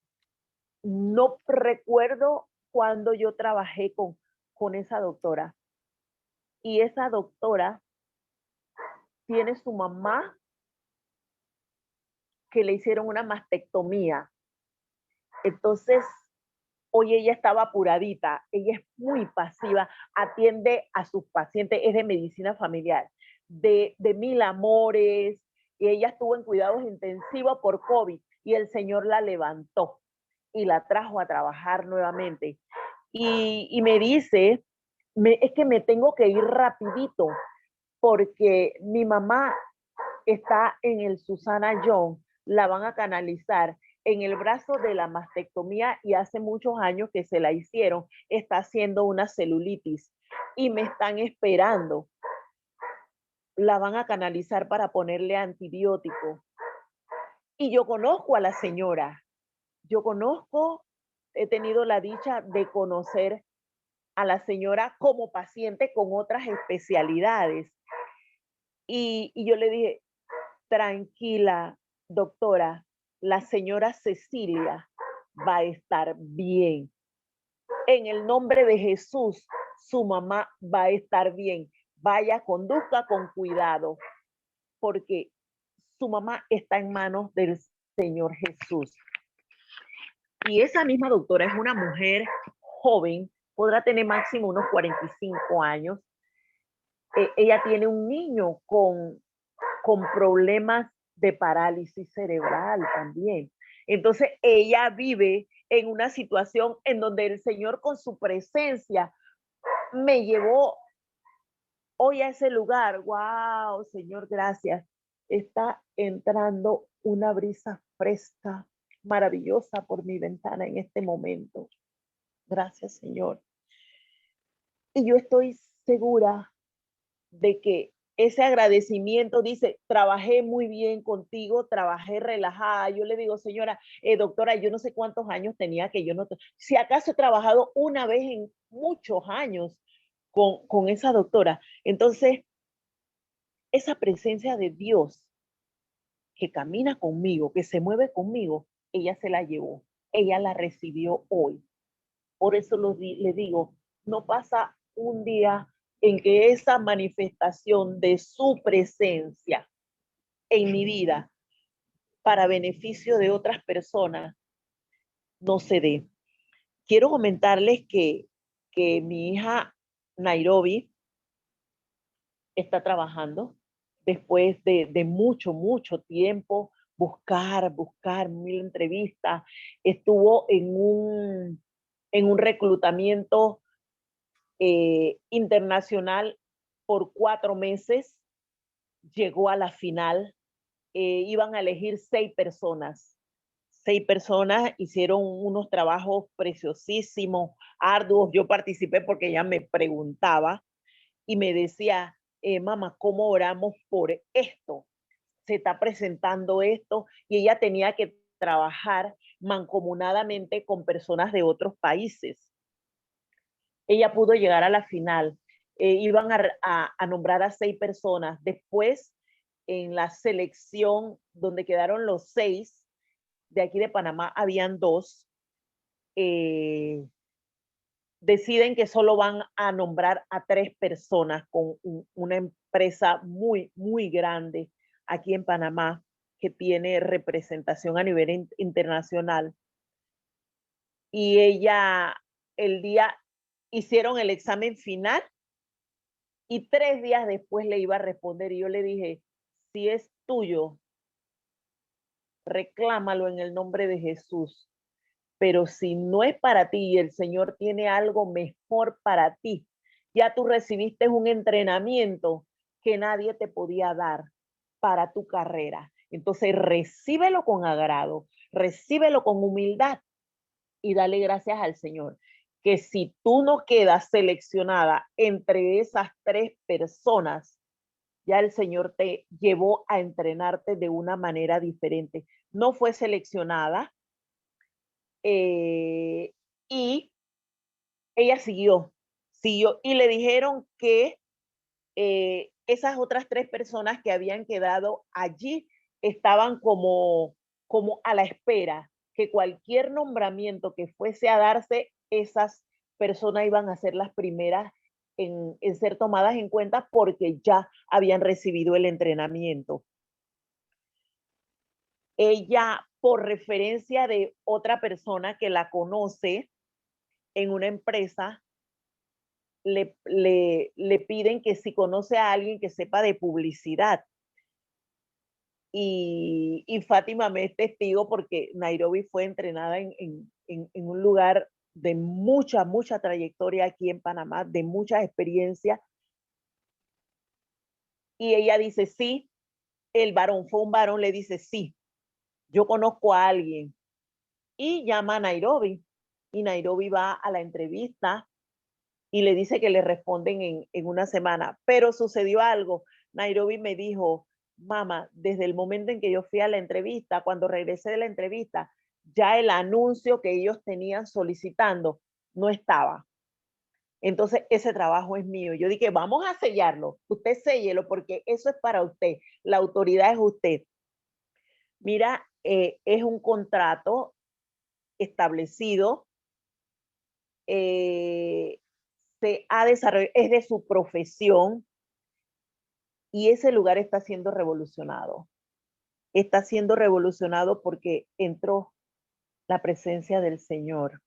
no recuerdo cuando yo trabajé con esa doctora. Y esa doctora tiene su mamá que le hicieron una mastectomía. Entonces, hoy ella estaba apuradita, ella es muy pasiva, atiende a sus pacientes, es de medicina familiar, de mil amores, y ella estuvo en cuidados intensivos por COVID y el Señor la levantó y la trajo a trabajar nuevamente. Y me dice, es que me tengo que ir rapidito porque mi mamá está en el Susana Young, la van a canalizar en el brazo de la mastectomía y hace muchos años que se la hicieron, está haciendo una celulitis y me están esperando. La van a canalizar para ponerle antibiótico. Y yo conozco a la señora, he tenido la dicha de conocer a la señora como paciente con otras especialidades. Y yo le dije, tranquila, doctora, la señora Cecilia va a estar bien. En el nombre de Jesús, su mamá va a estar bien. Vaya, conduzca con cuidado, porque su mamá está en manos del Señor Jesús. Y esa misma doctora es una mujer joven, podrá tener máximo unos 45 años. Ella tiene un niño con problemas de parálisis cerebral también. Entonces ella vive en una situación en donde el Señor con su presencia me llevó hoy a ese lugar. Wow, Señor, gracias. Está entrando una brisa fresca, maravillosa por mi ventana en este momento. Gracias, Señor. Y yo estoy segura de que ese agradecimiento dice, trabajé muy bien contigo, trabajé relajada. Yo le digo, señora, doctora, yo no sé cuántos años tenía que yo no, si acaso he trabajado una vez en muchos años con esa doctora. Entonces, esa presencia de Dios que camina conmigo, que se mueve conmigo, ella se la llevó, ella la recibió hoy. Por eso le digo, no pasa un día en que esa manifestación de su presencia en mi vida para beneficio de otras personas no se dé. Quiero comentarles que mi hija Nairobi está trabajando después de mucho tiempo, buscar mil entrevistas. Estuvo en un reclutamiento internacional por 4 meses, llegó a la final, iban a elegir 6 personas, hicieron unos trabajos preciosísimos, arduos. Yo participé porque ella me preguntaba y me decía, mamá, ¿cómo oramos por esto? Se está presentando esto, y ella tenía que trabajar mancomunadamente con personas de otros países. Ella pudo llegar a la final. Iban a nombrar a 6 personas. Después, en la selección donde quedaron los 6, de aquí de Panamá habían 2, deciden que solo van a nombrar a 3 personas con una empresa muy grande aquí en Panamá que tiene representación a nivel internacional. Y ella, el día, hicieron el examen final y 3 días después le iba a responder, y yo le dije, si es tuyo, reclámalo en el nombre de Jesús. Pero si no es para ti y el Señor tiene algo mejor para ti, Ya tú recibiste un entrenamiento que nadie te podía dar para tu carrera. Entonces, recíbelo con agrado, recíbelo con humildad y dale gracias al Señor. Que si tú no quedas seleccionada entre esas 3 personas, ya el Señor te llevó a entrenarte de una manera diferente. No fue seleccionada y ella siguió y le dijeron que esas otras 3 personas que habían quedado allí estaban como a la espera, que cualquier nombramiento que fuese a darse, esas personas iban a ser las primeras en ser tomadas en cuenta porque ya habían recibido el entrenamiento. Ella, por referencia de otra persona que la conoce en una empresa, le piden que si conoce a alguien que sepa de publicidad. Y Fátima me es testigo porque Nairobi fue entrenada en un lugar de mucha, mucha trayectoria aquí en Panamá, de mucha experiencia. Y ella dice, sí, el varón, fue un varón, le dice, sí, yo conozco a alguien. Y llama a Nairobi. Y Nairobi va a la entrevista y le dice que le responden en una semana. Pero sucedió algo. Nairobi me dijo, mamá, desde el momento en que yo fui a la entrevista, cuando regresé de la entrevista, ya el anuncio que ellos tenían solicitando no estaba. Entonces, ese trabajo es mío. Yo dije, vamos a sellarlo. Usted séllelo porque eso es para usted. La autoridad es usted. Mira, es un contrato establecido. Se ha desarrollado, es de su profesión y ese lugar está siendo revolucionado. Está siendo revolucionado porque entró la presencia del Señor.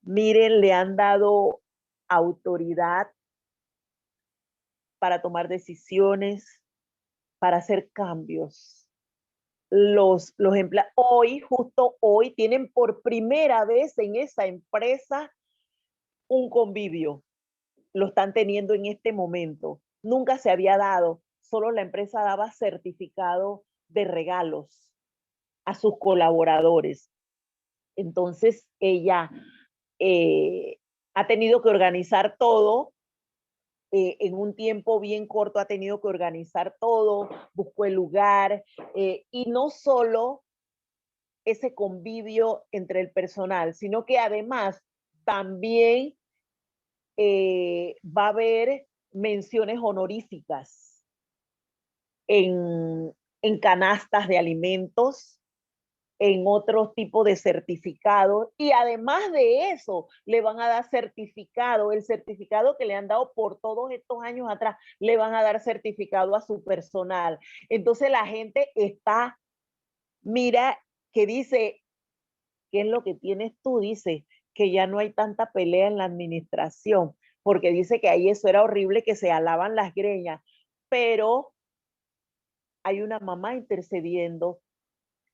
Miren, le han dado autoridad para tomar decisiones, para hacer cambios. Los empleados hoy, justo hoy, tienen por primera vez en esa empresa un convivio. Lo están teniendo en este momento. Nunca se había dado, solo la empresa daba certificado de regalos a sus colaboradores. Entonces ella ha tenido que organizar todo, en un tiempo bien corto ha tenido que organizar todo, buscó el lugar y no solo ese convivio entre el personal, sino que además también va a haber menciones honoríficas en canastas de alimentos, en otro tipo de certificado y además de eso le van a dar certificado, el certificado que le han dado por todos estos años atrás, le van a dar certificado a su personal. Entonces la gente está, mira, que dice, ¿qué es lo que tienes tú? Dice que ya no hay tanta pelea en la administración, porque dice que ahí eso era horrible, que se alaban las greñas, pero hay una mamá intercediendo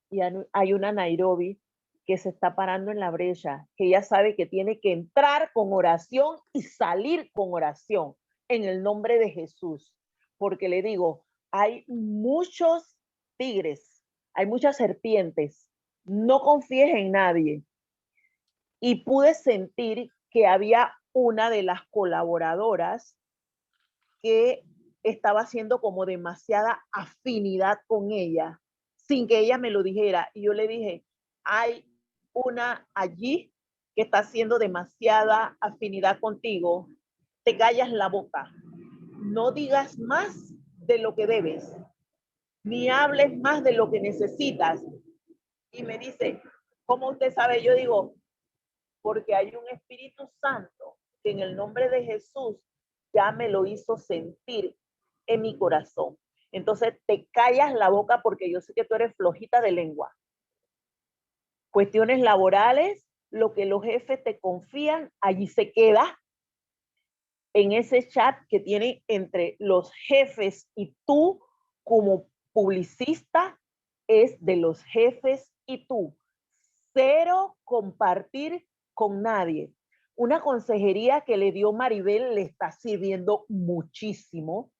y hay una Nairobi que se está parando en la brecha, que ella sabe que tiene que entrar con oración y salir con oración en el nombre de Jesús. Porque le digo, hay muchos tigres, hay muchas serpientes, no confíes en nadie. Y pude sentir que había una de las colaboradoras que estaba haciendo como demasiada afinidad con ella, sin que ella me lo dijera. Y yo le dije, hay una allí que está haciendo demasiada afinidad contigo, te callas la boca, no digas más de lo que debes, ni hables más de lo que necesitas. Y me dice, ¿cómo usted sabe? Yo digo, porque hay un Espíritu Santo que en el nombre de Jesús ya me lo hizo sentir en mi corazón. Entonces te callas la boca porque yo sé que tú eres flojita de lengua. Cuestiones laborales, lo que los jefes te confían, allí se queda en ese chat que tiene entre los jefes y tú como publicista, es de los jefes y tú. Cero compartir con nadie. Una consejería que le dio Maribel le está sirviendo muchísimo,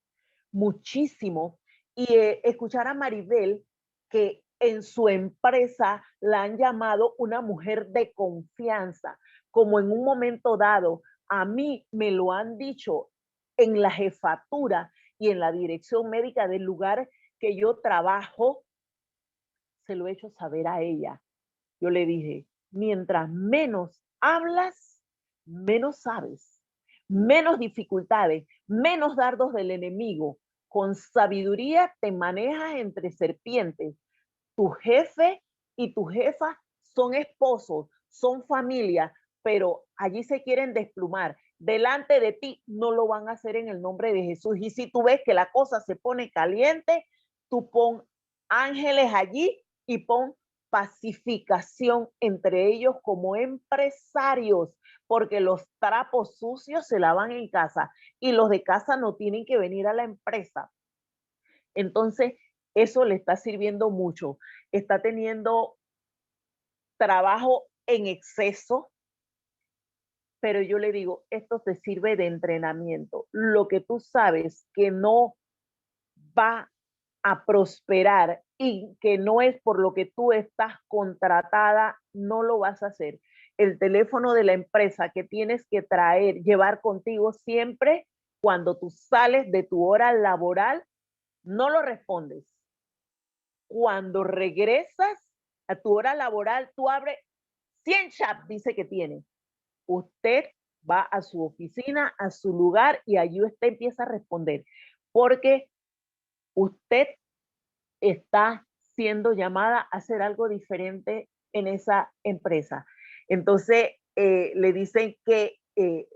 muchísimo. Y escuchar a Maribel que en su empresa la han llamado una mujer de confianza, como en un momento dado, a mí me lo han dicho en la jefatura y en la dirección médica del lugar que yo trabajo, se lo he hecho saber a ella. Yo le dije, mientras menos hablas, menos sabes, menos dificultades, menos dardos del enemigo. Con sabiduría te manejas entre serpientes. Tu jefe y tu jefa son esposos, son familia, pero allí se quieren desplumar. Delante de ti no lo van a hacer en el nombre de Jesús. Y si tú ves que la cosa se pone caliente, tú pon ángeles allí y pon pacificación entre ellos como empresarios, porque los trapos sucios se lavan en casa y los de casa no tienen que venir a la empresa. Entonces, eso le está sirviendo mucho. Está teniendo trabajo en exceso, pero yo le digo, esto te sirve de entrenamiento. Lo que tú sabes que no va a prosperar y que no es por lo que tú estás contratada, no lo vas a hacer. El teléfono de la empresa que tienes que traer, llevar contigo siempre cuando tú sales de tu hora laboral, no lo respondes. Cuando regresas a tu hora laboral, tú abres 100 chats, dice que tiene. Usted va a su oficina, a su lugar y allí usted empieza a responder, porque usted está siendo llamada a hacer algo diferente en esa empresa. Entonces, le dicen que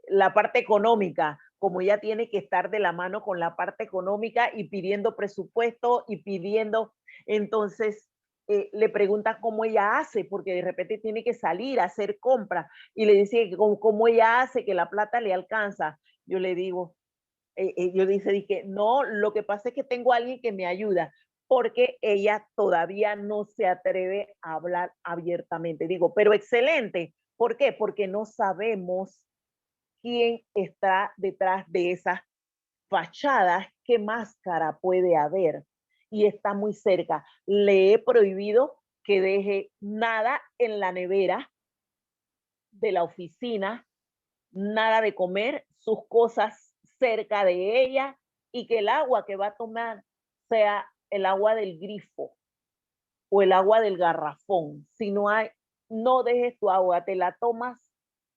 la parte económica, como ella tiene que estar de la mano con la parte económica y pidiendo presupuesto y pidiendo, entonces le pregunta cómo ella hace, porque de repente tiene que salir a hacer compras y le dice que cómo ella hace que la plata le alcanza. Yo le digo, yo dice que no, lo que pasa es que tengo a alguien que me ayuda, porque ella todavía no se atreve a hablar abiertamente. Digo, pero excelente. ¿Por qué? Porque no sabemos quién está detrás de esas fachadas, qué máscara puede haber. Y está muy cerca. Le he prohibido que deje nada en la nevera de la oficina, nada de comer, sus cosas cerca de ella y que el agua que va a tomar sea el agua del grifo o el agua del garrafón. Si no hay, no dejes tu agua, te la tomas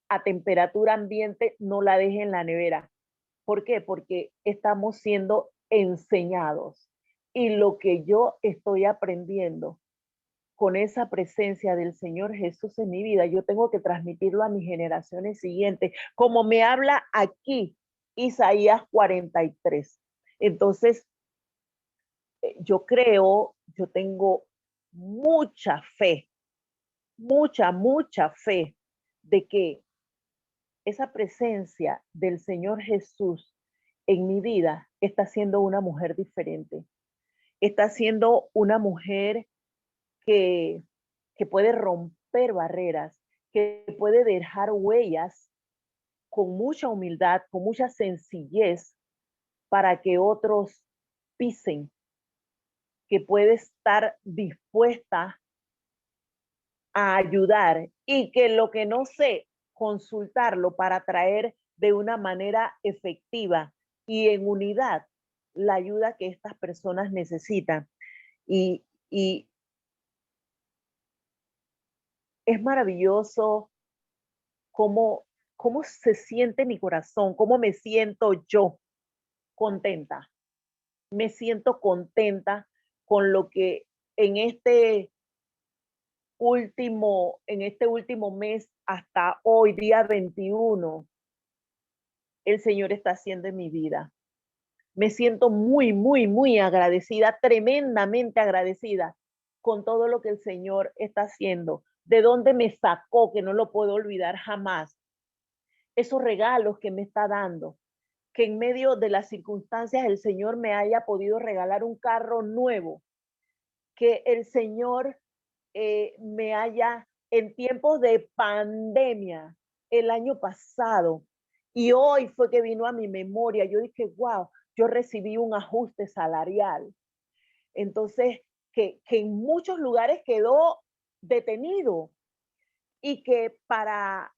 a temperatura ambiente, no la dejes en la nevera. ¿Por qué? Porque estamos siendo enseñados. Y lo que yo estoy aprendiendo con esa presencia del Señor Jesús en mi vida, yo tengo que transmitirlo a mis generaciones siguientes, como me habla aquí Isaías 43. Entonces, yo creo, yo tengo mucha fe, mucha fe de que esa presencia del Señor Jesús en mi vida está siendo una mujer diferente, está siendo una mujer que, que puede romper barreras, que puede dejar huellas con mucha humildad, con mucha sencillez para que otros pisen, que puede estar dispuesta a ayudar y que lo que no sé, consultarlo para traer de una manera efectiva y en unidad la ayuda que estas personas necesitan. Y es maravilloso cómo, cómo se siente mi corazón, cómo me siento yo contenta. Me siento contenta con lo que en en este último mes hasta hoy, día 21, el Señor está haciendo en mi vida. Me siento muy agradecida, tremendamente agradecida con todo lo que el Señor está haciendo. De dónde me sacó, que no lo puedo olvidar jamás. Esos regalos que me está dando, que en medio de las circunstancias el Señor me haya podido regalar un carro nuevo, que el Señor me haya, en tiempos de pandemia, el año pasado y hoy fue que vino a mi memoria. Yo dije, wow, yo recibí un ajuste salarial. Entonces, que en muchos lugares quedó detenido y que para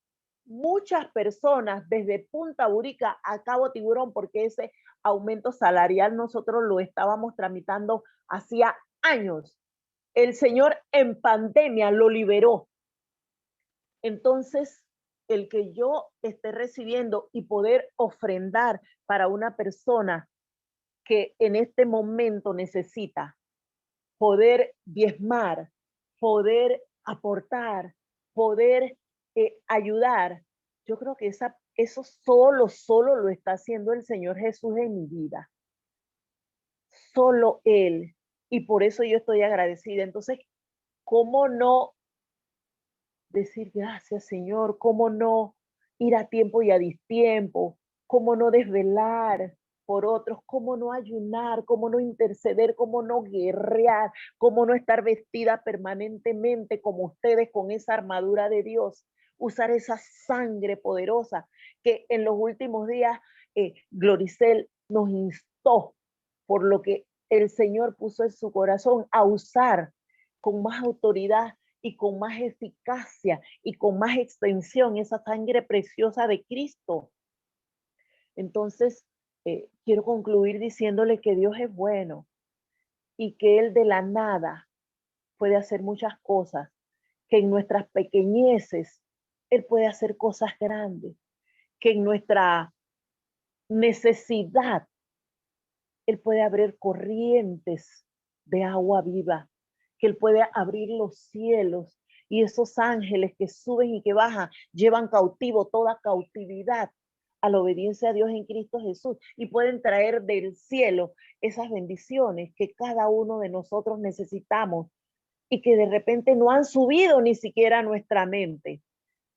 muchas personas desde Punta Burica a Cabo Tiburón, porque ese aumento salarial nosotros lo estábamos tramitando hacía años, el Señor en pandemia lo liberó. Entonces, el que yo esté recibiendo y poder ofrendar para una persona que en este momento necesita, poder diezmar, poder aportar, poder ayudar, yo creo que eso solo lo está haciendo el Señor Jesús en mi vida. Solo Él. Y por eso yo estoy agradecida. Entonces, ¿cómo no decir gracias, Señor? ¿Cómo no ir a tiempo y a distiempo? ¿Cómo no desvelar por otros? ¿Cómo no ayunar? ¿Cómo no interceder? ¿Cómo no guerrear? ¿Cómo no estar vestida permanentemente como ustedes con esa armadura de Dios? Usar esa sangre poderosa que en los últimos días Gloricel nos instó, por lo que el Señor puso en su corazón, a usar con más autoridad y con más eficacia y con más extensión esa sangre preciosa de Cristo. Entonces, quiero concluir diciéndole que Dios es bueno y que Él de la nada puede hacer muchas cosas, que en nuestras pequeñeces Él puede hacer cosas grandes, que en nuestra necesidad Él puede abrir corrientes de agua viva, que Él puede abrir los cielos y esos ángeles que suben y que bajan llevan cautivo toda cautividad a la obediencia a Dios en Cristo Jesús y pueden traer del cielo esas bendiciones que cada uno de nosotros necesitamos y que de repente no han subido ni siquiera a nuestra mente,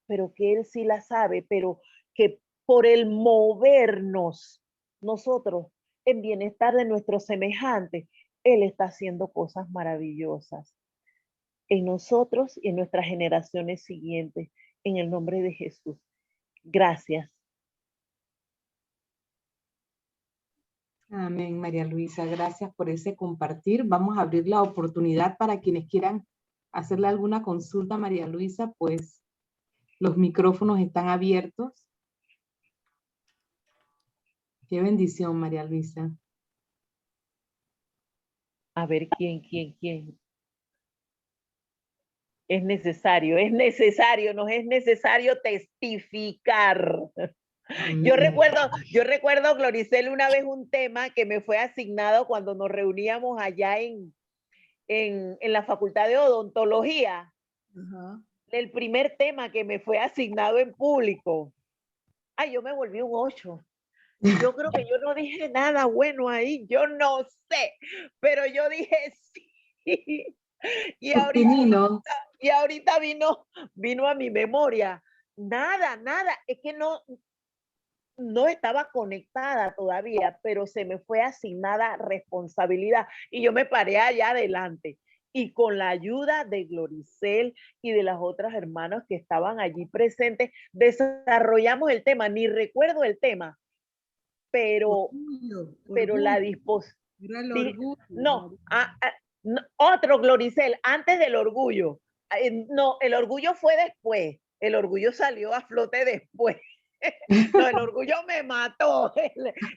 pero que Él sí la sabe, pero que por el movernos nosotros en bienestar de nuestros semejantes, Él está haciendo cosas maravillosas en nosotros y en nuestras generaciones siguientes, en el nombre de Jesús. Gracias. Amén, María Luisa. Gracias por ese compartir. Vamos a abrir la oportunidad para quienes quieran hacerle alguna consulta a María Luisa, pues los micrófonos están abiertos. Qué bendición, María Luisa. A ver, ¿quién? Es necesario, nos es necesario testificar. Yo recuerdo, Gloricel, una vez un tema que me fue asignado cuando nos reuníamos allá en la Facultad de Odontología. Uh-huh. El primer tema que me fue asignado en público. Ay, yo me volví un 8. Yo creo que yo no dije nada bueno ahí, yo no sé, pero yo dije sí. Y ahorita vino a mi memoria. Nada, es que no estaba conectada todavía, pero se me fue asignada responsabilidad y yo me paré allá adelante. Y con la ayuda de Gloricel y de las otras hermanas que estaban allí presentes, desarrollamos el tema. Ni recuerdo el tema, pero la disposición. No, otro Gloricel, antes del orgullo. No, el orgullo fue después. El orgullo salió a flote después. No, el orgullo me mató.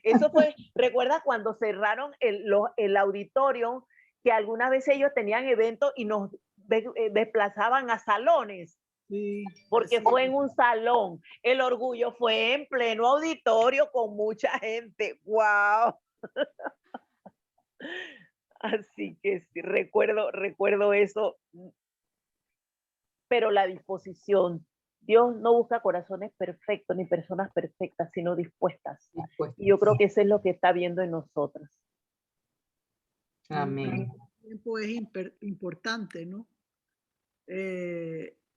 Eso fue, ¿recuerdas cuando cerraron el auditorio? Que algunas veces ellos tenían eventos y nos desplazaban a salones. Sí, porque fue en un salón. El orgullo fue en pleno auditorio con mucha gente. ¡Wow! Así que sí, recuerdo eso. Pero la disposición. Dios no busca corazones perfectos ni personas perfectas, sino dispuestas. Y yo creo que eso es lo que está viendo en nosotras. Amén. El tiempo es importante, ¿no?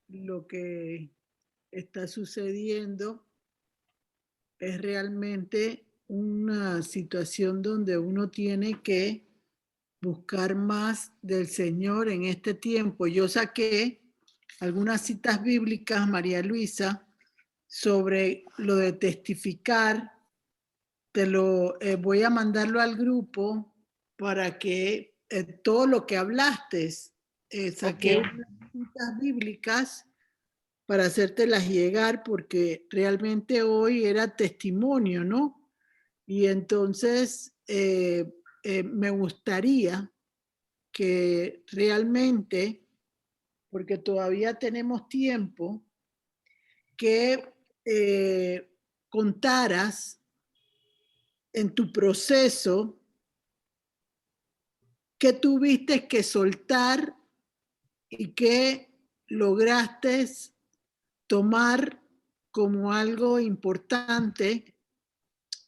Lo que está sucediendo es realmente una situación donde uno tiene que buscar más del Señor en este tiempo. Yo saqué algunas citas bíblicas, María Luisa, sobre lo de testificar. Te lo voy a mandarlo al grupo para que todo lo que hablaste, saqué Ok. unas citas bíblicas para hacértelas llegar porque realmente hoy era testimonio, ¿no? Y entonces me gustaría que realmente, porque todavía tenemos tiempo, que contaras en tu proceso qué tuviste que soltar y qué lograste tomar como algo importante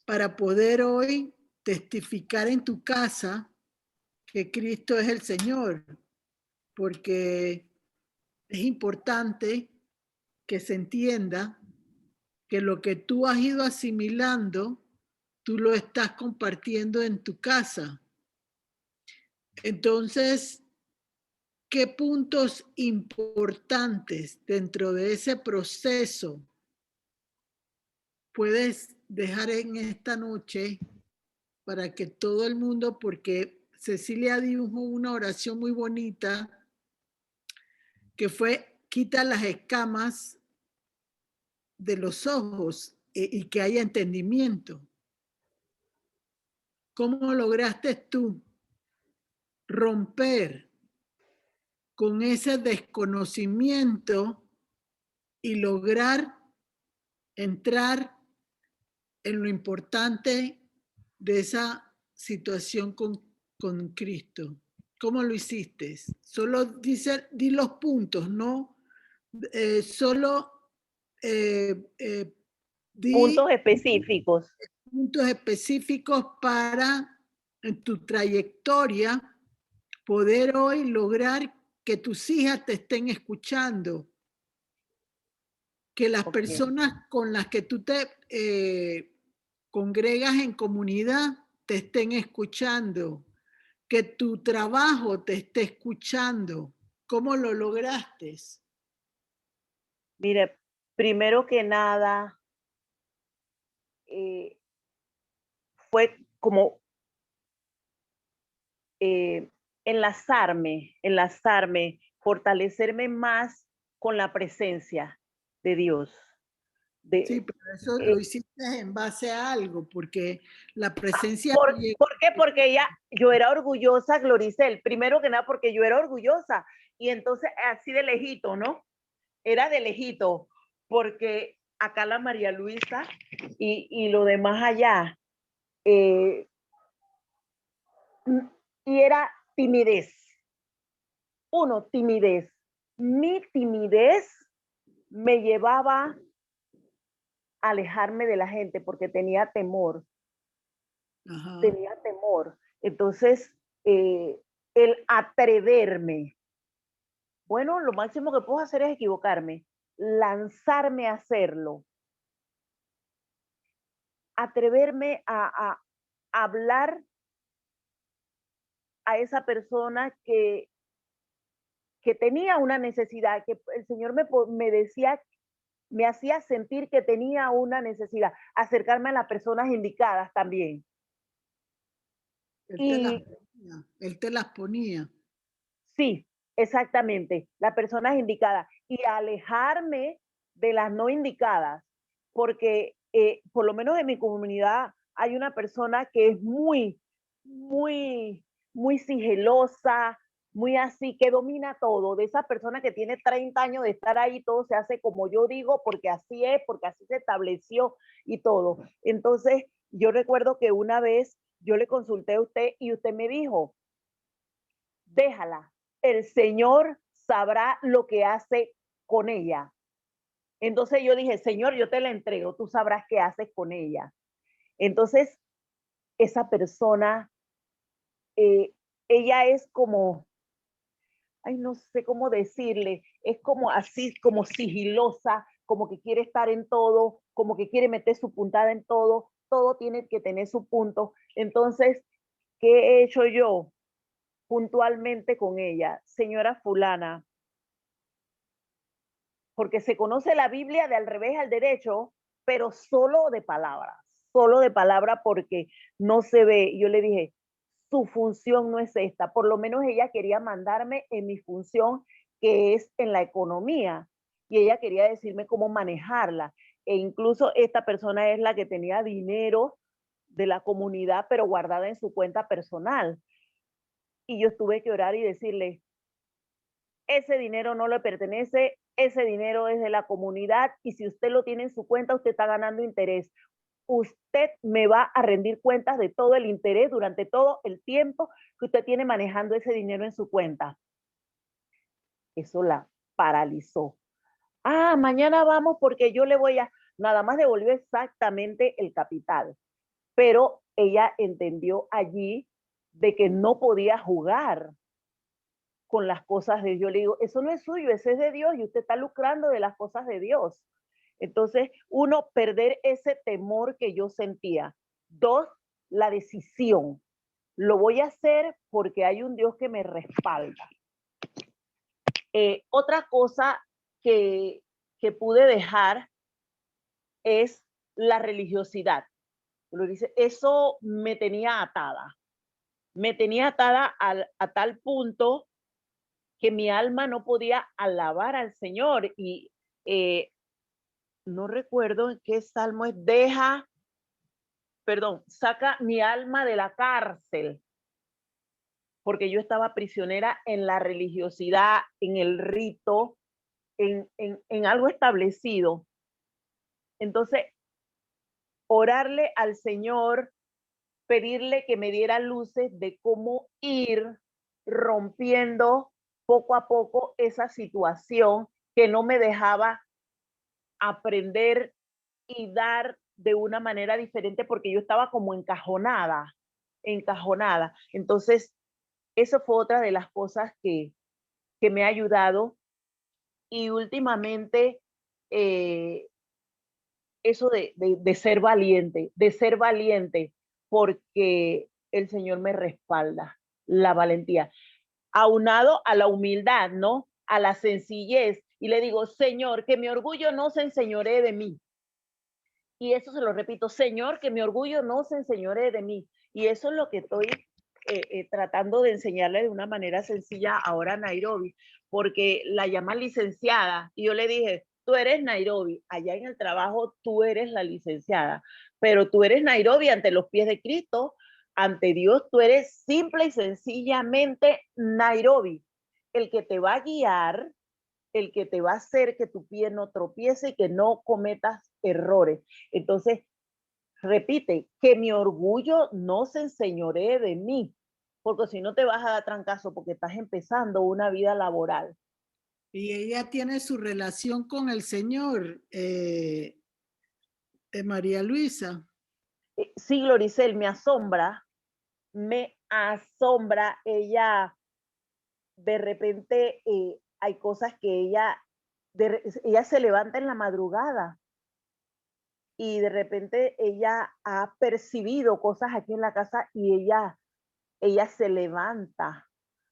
para poder hoy testificar en tu casa que Cristo es el Señor, porque es importante que se entienda que lo que tú has ido asimilando, tú lo estás compartiendo en tu casa. Entonces, ¿qué puntos importantes dentro de ese proceso puedes dejar en esta noche para que todo el mundo, porque Cecilia dijo una oración muy bonita que fue: quita las escamas de los ojos y que haya entendimiento? ¿Cómo lograste tú romper con ese desconocimiento y lograr entrar en lo importante de esa situación con Cristo? ¿Cómo lo hiciste? Solo di los puntos, ¿no? Solo di Puntos específicos. puntos específicos para en tu trayectoria poder hoy lograr que tus hijas te estén escuchando, que las Ok. personas con las que tú te congregas en comunidad te estén escuchando, que tu trabajo te esté escuchando. ¿Cómo lo lograste? Mire, primero que nada, eh, fue como eh, enlazarme, fortalecerme más con la presencia de Dios. Sí, De, pero eso eh, lo hiciste en base a algo, porque la presencia ¿por, no llega. ¿Por qué? Porque yo era orgullosa, Gloricel, primero que nada porque yo era orgullosa y entonces así de lejito, ¿no? Era de lejito, porque acá la María Luisa y lo demás allá, eh, y era timidez. Uno, timidez. Mi timidez me llevaba a alejarme de la gente porque tenía temor, Ajá. tenía temor. Entonces, el atreverme, bueno, lo máximo que puedo hacer es equivocarme, lanzarme a hacerlo, atreverme a hablar a esa persona que tenía una necesidad, que el Señor me decía, me hacía sentir que tenía una necesidad, acercarme a las personas indicadas también. Y Él te las ponía. sí, exactamente, las personas indicadas y alejarme de las no indicadas, porque por lo menos en mi comunidad hay una persona que es muy sigilosa, muy así, que domina todo, de esa persona que tiene 30 años de estar ahí, todo se hace como yo digo, porque así es, porque así se estableció y todo. Entonces, yo recuerdo que una vez yo le consulté a usted y usted me dijo, déjala, el Señor sabrá lo que hace con ella. Entonces yo dije, Señor, yo te la entrego, tú sabrás qué haces con ella. Entonces, esa persona, eh, ella es como, ay, no sé cómo decirle, es como así, como sigilosa, como que quiere estar en todo, como que quiere meter su puntada en todo, todo tiene que tener su punto. Entonces, ¿qué he hecho yo puntualmente con ella? Señora fulana, porque se conoce la Biblia de al revés al derecho, pero solo de palabra porque no se ve. Yo le dije, su función no es esta, por lo menos ella quería mandarme en mi función, que es en la economía, y ella quería decirme cómo manejarla, e incluso esta persona es la que tenía dinero de la comunidad, pero guardada en su cuenta personal, y yo tuve que orar y decirle, ese dinero no le pertenece, ese dinero es de la comunidad, y si usted lo tiene en su cuenta, usted está ganando interés. Usted me va a rendir cuentas de todo el interés durante todo el tiempo que usted tiene manejando ese dinero en su cuenta. Eso la paralizó. Ah, mañana vamos porque yo le voy a, nada más devolvió exactamente el capital. Pero ella entendió allí de que no podía jugar con las cosas de Dios. Yo le digo, eso no es suyo, ese es de Dios y usted está lucrando de las cosas de Dios. Entonces, uno, perder ese temor que yo sentía. Dos, la decisión. Lo voy a hacer porque hay un Dios que me respalda. Otra cosa que pude dejar es la religiosidad. Lo dice, eso me tenía atada. Me tenía atada a tal punto que mi alma no podía alabar al Señor. Y no recuerdo en qué salmo es, saca mi alma de la cárcel, porque yo estaba prisionera en la religiosidad, en el rito, en algo establecido. Entonces, orarle al Señor, pedirle que me diera luces de cómo ir rompiendo poco a poco esa situación que no me dejaba aprender y dar de una manera diferente porque yo estaba como encajonada. Entonces, eso fue otra de las cosas que me ha ayudado. Y últimamente, eso de ser valiente, porque el Señor me respalda, la valentía, aunado a la humildad, ¿no? A la sencillez. Y le digo, Señor, que mi orgullo no se enseñoree de mí. Y eso se lo repito, Señor, que mi orgullo no se enseñoree de mí. Y eso es lo que estoy tratando de enseñarle de una manera sencilla ahora a Nairobi, porque la llaman licenciada. Y yo le dije, tú eres Nairobi, allá en el trabajo tú eres la licenciada, pero tú eres Nairobi ante los pies de Cristo, ante Dios tú eres simple y sencillamente Nairobi, el que te va a guiar, el que te va a hacer que tu pie no tropiece y que no cometas errores. Entonces, repite, que mi orgullo no se enseñoree de mí, porque si no te vas a dar trancazo porque estás empezando una vida laboral. Y ella tiene su relación con el Señor, María Luisa. Sí, Gloricel, me asombra. Ella, de repente, hay cosas que ella se levanta en la madrugada y de repente ella ha percibido cosas aquí en la casa y ella se levanta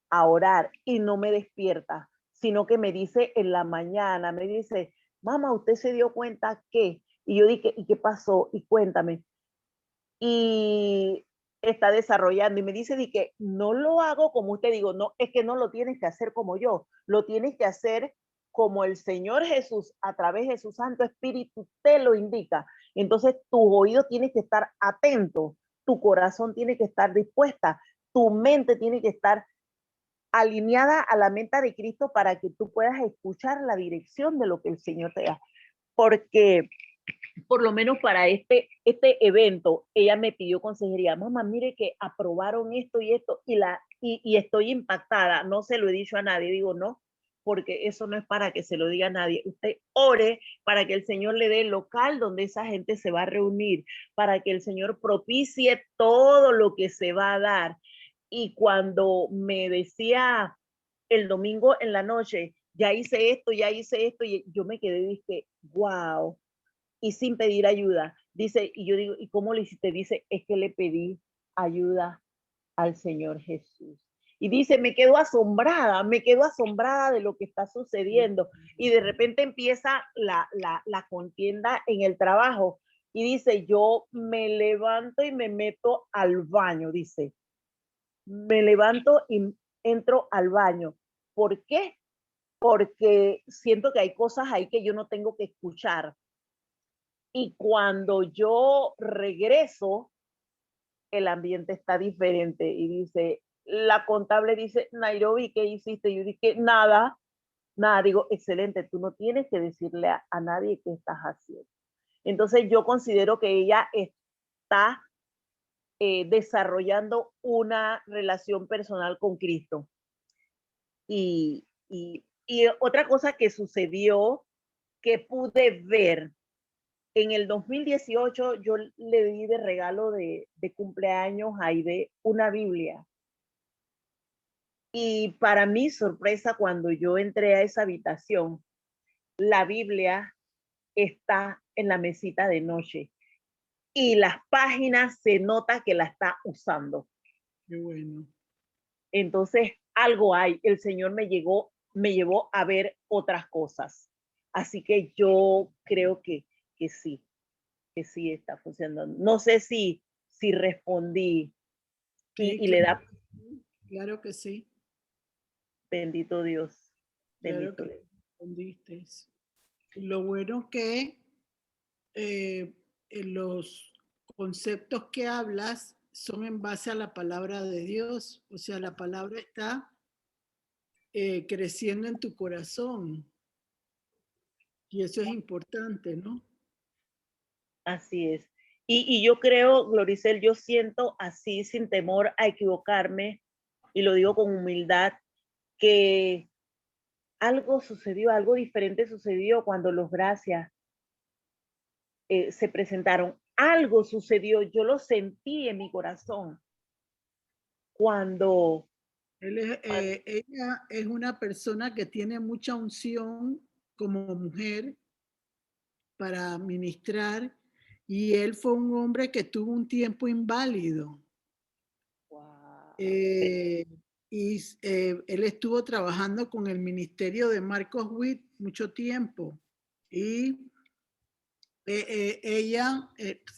a orar y no me despierta, sino que me dice en la mañana, me dice, mamá, ¿usted se dio cuenta qué? Y yo dije, ¿y qué pasó? Y cuéntame. Y está desarrollando y me dice de que no lo hago como usted, digo, no, es que no lo tienes que hacer como yo, lo tienes que hacer como el Señor Jesús a través de su Santo Espíritu te lo indica. Entonces tu oído tiene que estar atento, tu corazón tiene que estar dispuesta, tu mente tiene que estar alineada a la mente de Cristo para que tú puedas escuchar la dirección de lo que el Señor te da. Porque por lo menos para este evento, ella me pidió consejería. Mamá, mire que aprobaron esto y esto y estoy impactada. No se lo he dicho a nadie. Digo, no, porque eso no es para que se lo diga a nadie. Usted ore para que el Señor le dé el local donde esa gente se va a reunir, para que el Señor propicie todo lo que se va a dar. Y cuando me decía el domingo en la noche, ya hice esto, y yo me quedé y dije, wow, y sin pedir ayuda. Dice, y yo digo, ¿y cómo le hiciste? Dice, es que le pedí ayuda al Señor Jesús. Y dice, me quedo asombrada de lo que está sucediendo. Y de repente empieza la contienda en el trabajo. Y dice, yo me levanto y me meto al baño, dice. Me levanto y entro al baño. ¿Por qué? Porque siento que hay cosas ahí que yo no tengo que escuchar. Y cuando yo regreso, el ambiente está diferente. Y dice, la contable dice, Nairobi, ¿qué hiciste? Yo dije, nada. Digo, excelente, tú no tienes que decirle a nadie qué estás haciendo. Entonces yo considero que ella está desarrollando una relación personal con Cristo. Y otra cosa que sucedió, que pude ver, en el 2018 yo le di de regalo de cumpleaños a Aide una Biblia. Y para mi sorpresa, cuando yo entré a esa habitación, la Biblia está en la mesita de noche y las páginas se nota que la está usando. Qué bueno. Entonces, algo hay. El Señor me llevó a ver otras cosas. Así que yo creo que sí está funcionando. No sé si respondí Sí, y le da claro que sí. bendito Dios. Claro Bendito que Dios. respondiste. Lo bueno que los conceptos que hablas son en base a la palabra de Dios. O sea, la palabra está creciendo en tu corazón. Y eso es importante, ¿no? Así es. Y yo creo, Gloricel, yo siento así, sin temor a equivocarme, y lo digo con humildad, que algo sucedió, algo diferente sucedió cuando los Gracias se presentaron. Algo sucedió, yo lo sentí en mi corazón cuando... Ella es una persona que tiene mucha unción como mujer para ministrar y él fue un hombre que tuvo un tiempo inválido. Wow. Él estuvo trabajando con el ministerio de Marcos Witt mucho tiempo y ella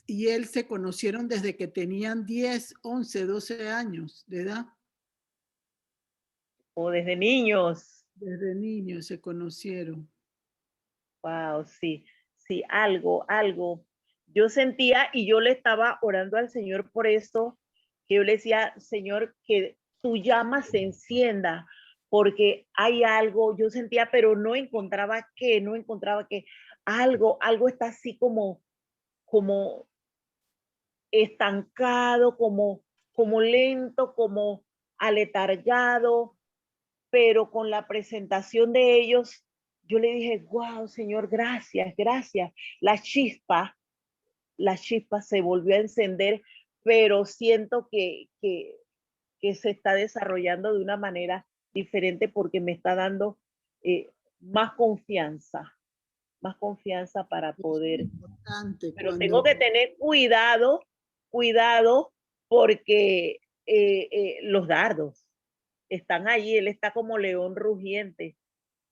y él se conocieron desde que tenían 10, 11, 12 años de edad. O desde niños. Desde niños se conocieron. Wow, sí, algo. Yo sentía y yo le estaba orando al Señor por esto, que yo le decía, Señor, que tu llama se encienda, porque hay algo, yo sentía, pero no encontraba qué, algo está así como estancado, como lento, como aletargado, pero con la presentación de ellos, yo le dije, wow, Señor, gracias. La chispa se volvió a encender, pero siento que se está desarrollando de una manera diferente porque me está dando más confianza para poder. Es importante Pero tengo que tener cuidado porque los dardos están allí, él está como león rugiente.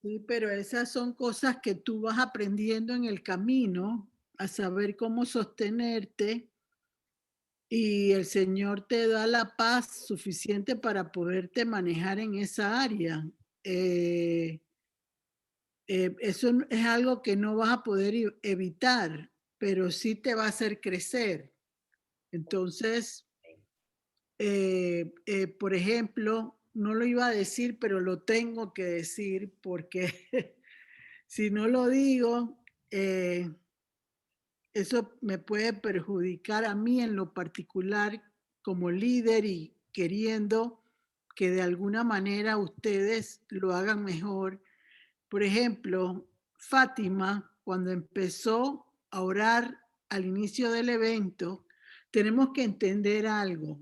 Sí, pero esas son cosas que tú vas aprendiendo en el camino, a saber cómo sostenerte y el Señor te da la paz suficiente para poderte manejar en esa área. Eso es algo que no vas a poder evitar, pero sí te va a hacer crecer. Entonces, por ejemplo, no lo iba a decir, pero lo tengo que decir porque si no lo digo, eso me puede perjudicar a mí en lo particular como líder y queriendo que de alguna manera ustedes lo hagan mejor. Por ejemplo, Fátima, cuando empezó a orar al inicio del evento, tenemos que entender algo.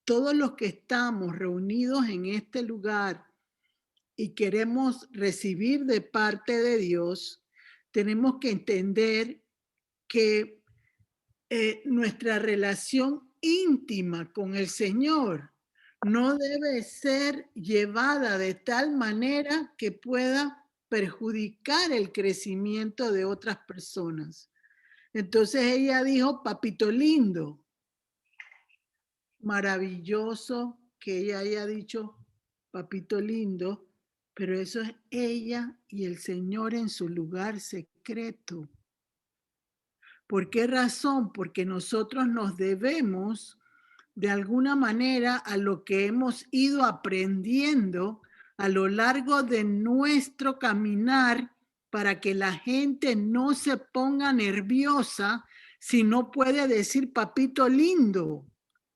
Todos los que estamos reunidos en este lugar y queremos recibir de parte de Dios, tenemos que entender que nuestra relación íntima con el Señor no debe ser llevada de tal manera que pueda perjudicar el crecimiento de otras personas. Entonces ella dijo, papito lindo, maravilloso que ella haya dicho, papito lindo, pero eso es ella y el Señor en su lugar secreto. ¿Por qué razón? Porque nosotros nos debemos de alguna manera a lo que hemos ido aprendiendo a lo largo de nuestro caminar para que la gente no se ponga nerviosa si no puede decir papito lindo,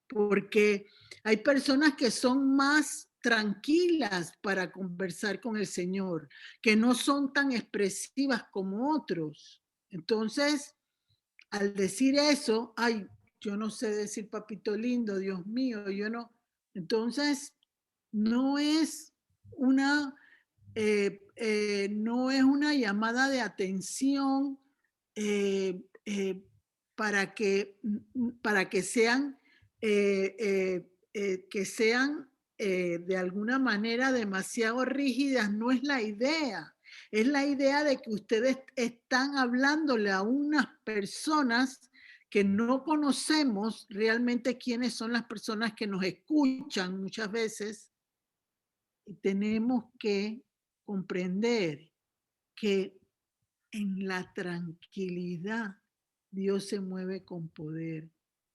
porque hay personas que son más tranquilas para conversar con el Señor, que no son tan expresivas como otros. Entonces, al decir eso, ay, yo no sé decir papito lindo, Dios mío, yo no. Entonces, no es una, no es una llamada de atención eh, eh, para que sean, que sean de alguna manera demasiado rígidas, no es la idea. Es la idea de que ustedes están hablándole a unas personas que no conocemos realmente quiénes son las personas que nos escuchan muchas veces, y tenemos que comprender que en la tranquilidad Dios se mueve con poder.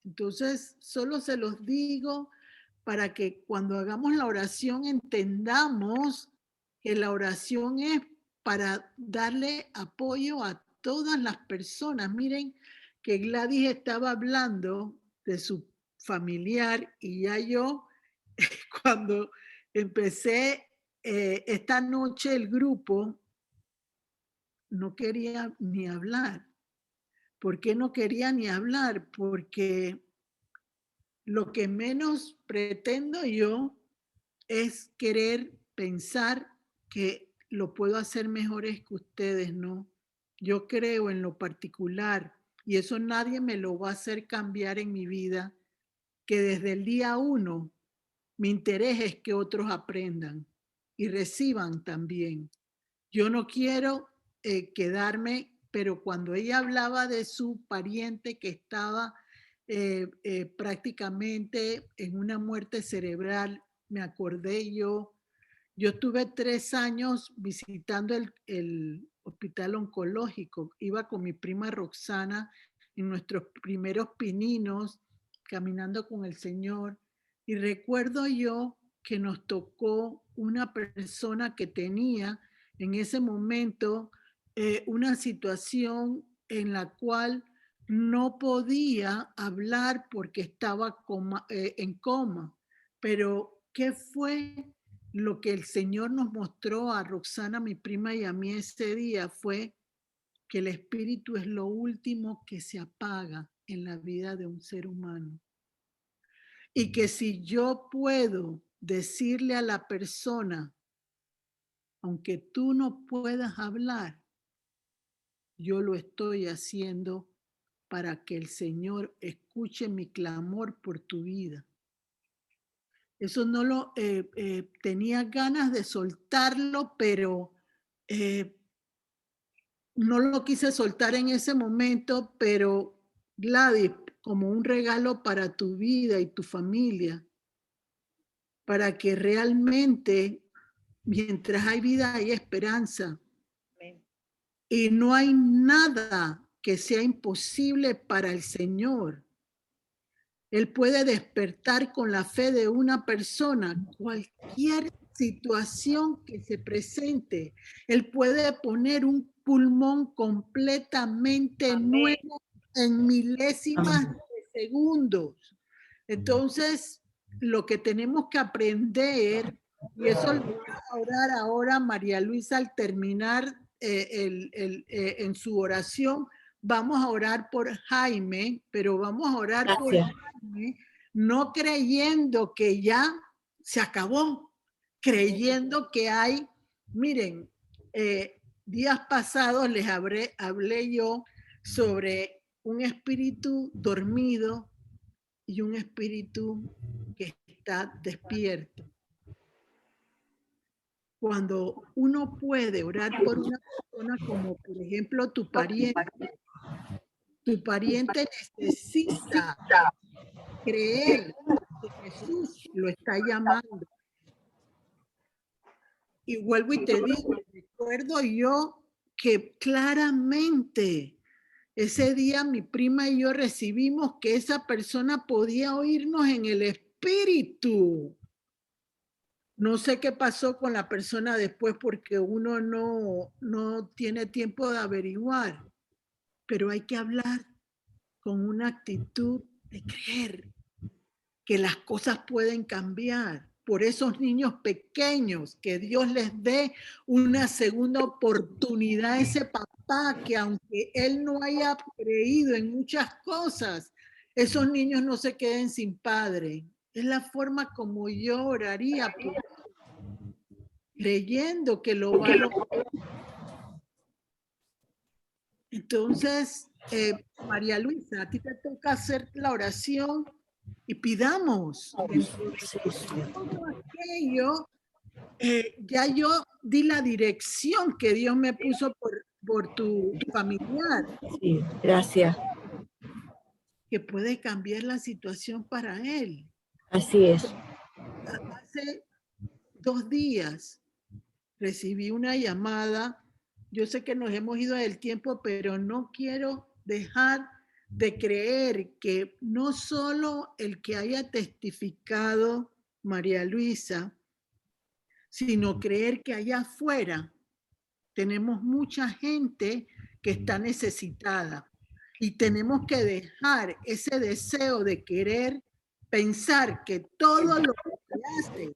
Entonces, solo se los digo para que cuando hagamos la oración entendamos que la oración es para darle apoyo a todas las personas. Miren que Gladys estaba hablando de su familiar y ya yo cuando empecé esta noche el grupo no quería ni hablar. ¿Por qué no quería ni hablar? Porque lo que menos pretendo yo es querer pensar que lo puedo hacer mejores que ustedes, ¿no? Yo creo en lo particular, y eso nadie me lo va a hacer cambiar en mi vida, que desde el día 1 mi interés es que otros aprendan y reciban también. Yo no quiero quedarme, pero cuando ella hablaba de su pariente que estaba prácticamente en una muerte cerebral, me acordé yo estuve 3 años visitando el hospital oncológico, iba con mi prima Roxana en nuestros primeros pininos, caminando con el Señor, y recuerdo yo que nos tocó una persona que tenía en ese momento una situación en la cual no podía hablar porque estaba en coma. Pero, ¿qué fue lo que el Señor nos mostró a Roxana, mi prima, y a mí ese día? Fue que el espíritu es lo último que se apaga en la vida de un ser humano. Y que si yo puedo decirle a la persona, aunque tú no puedas hablar, yo lo estoy haciendo para que el Señor escuche mi clamor por tu vida. Eso no lo tenía ganas de soltarlo, pero no lo quise soltar en ese momento, pero Gladys, como un regalo para tu vida y tu familia, para que realmente, mientras hay vida, hay esperanza. Amén. Y no hay nada que sea imposible para el Señor. Él puede despertar con la fe de una persona cualquier situación que se presente. Él puede poner un pulmón completamente Amén. nuevo en milésimas de segundos. Entonces, lo que tenemos que aprender, y eso lo va a orar ahora María Luisa al terminar en su oración, vamos a orar por Jaime, pero vamos a orar por Jaime, no creyendo que ya se acabó, creyendo que hay, miren, días pasados les hablé yo sobre un espíritu dormido y un espíritu que está despierto. Cuando uno puede orar por una persona como, por ejemplo, tu pariente necesita creer que Jesús lo está llamando. Y vuelvo y te digo, recuerdo yo que claramente ese día mi prima y yo recibimos que esa persona podía oírnos en el espíritu. No sé qué pasó con la persona después porque uno no tiene tiempo de averiguar, pero hay que hablar con una actitud de creer que las cosas pueden cambiar. Por esos niños pequeños, que Dios les dé una segunda oportunidad a ese papá que aunque él no haya creído en muchas cosas, esos niños no se queden sin padre. Es la forma como yo oraría, creyendo que lo va a lograr. Entonces, María Luisa, a ti te toca hacer la oración y pidamos. Todo aquello, ya yo di la dirección que Dios me puso por tu familiar. Sí, gracias. Que puede cambiar la situación para él. Así es. Hace 2 días recibí una llamada. Yo sé que nos hemos ido del tiempo, pero no quiero dejar de creer que no solo el que haya testificado María Luisa, sino creer que allá afuera tenemos mucha gente que está necesitada y tenemos que dejar ese deseo de querer pensar que todo lo que hace,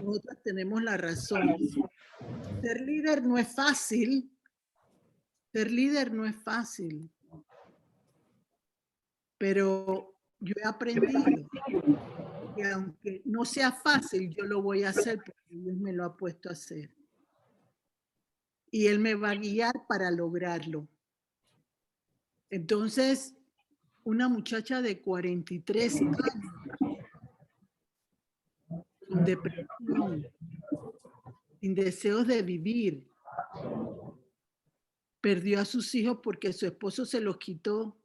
nosotros tenemos la razón. Ser líder no es fácil. Ser líder no es fácil. Pero yo he aprendido que aunque no sea fácil, yo lo voy a hacer porque Dios me lo ha puesto a hacer. Y Él me va a guiar para lograrlo. Entonces, una muchacha de 43 años, con depresión, sin deseos de vivir, perdió a sus hijos porque su esposo se los quitó.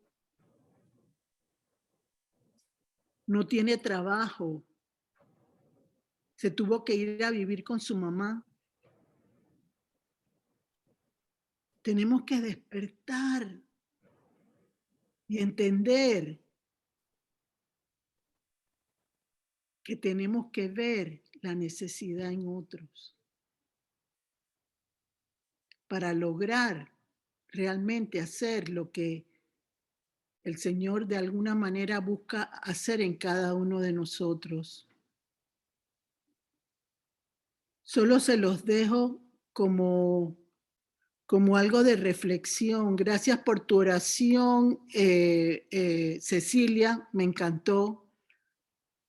No tiene trabajo. Se tuvo que ir a vivir con su mamá. Tenemos que despertar y entender que tenemos que ver la necesidad en otros para lograr realmente hacer lo que el Señor de alguna manera busca hacer en cada uno de nosotros. Solo se los dejo como algo de reflexión. Gracias por tu oración, Cecilia, me encantó.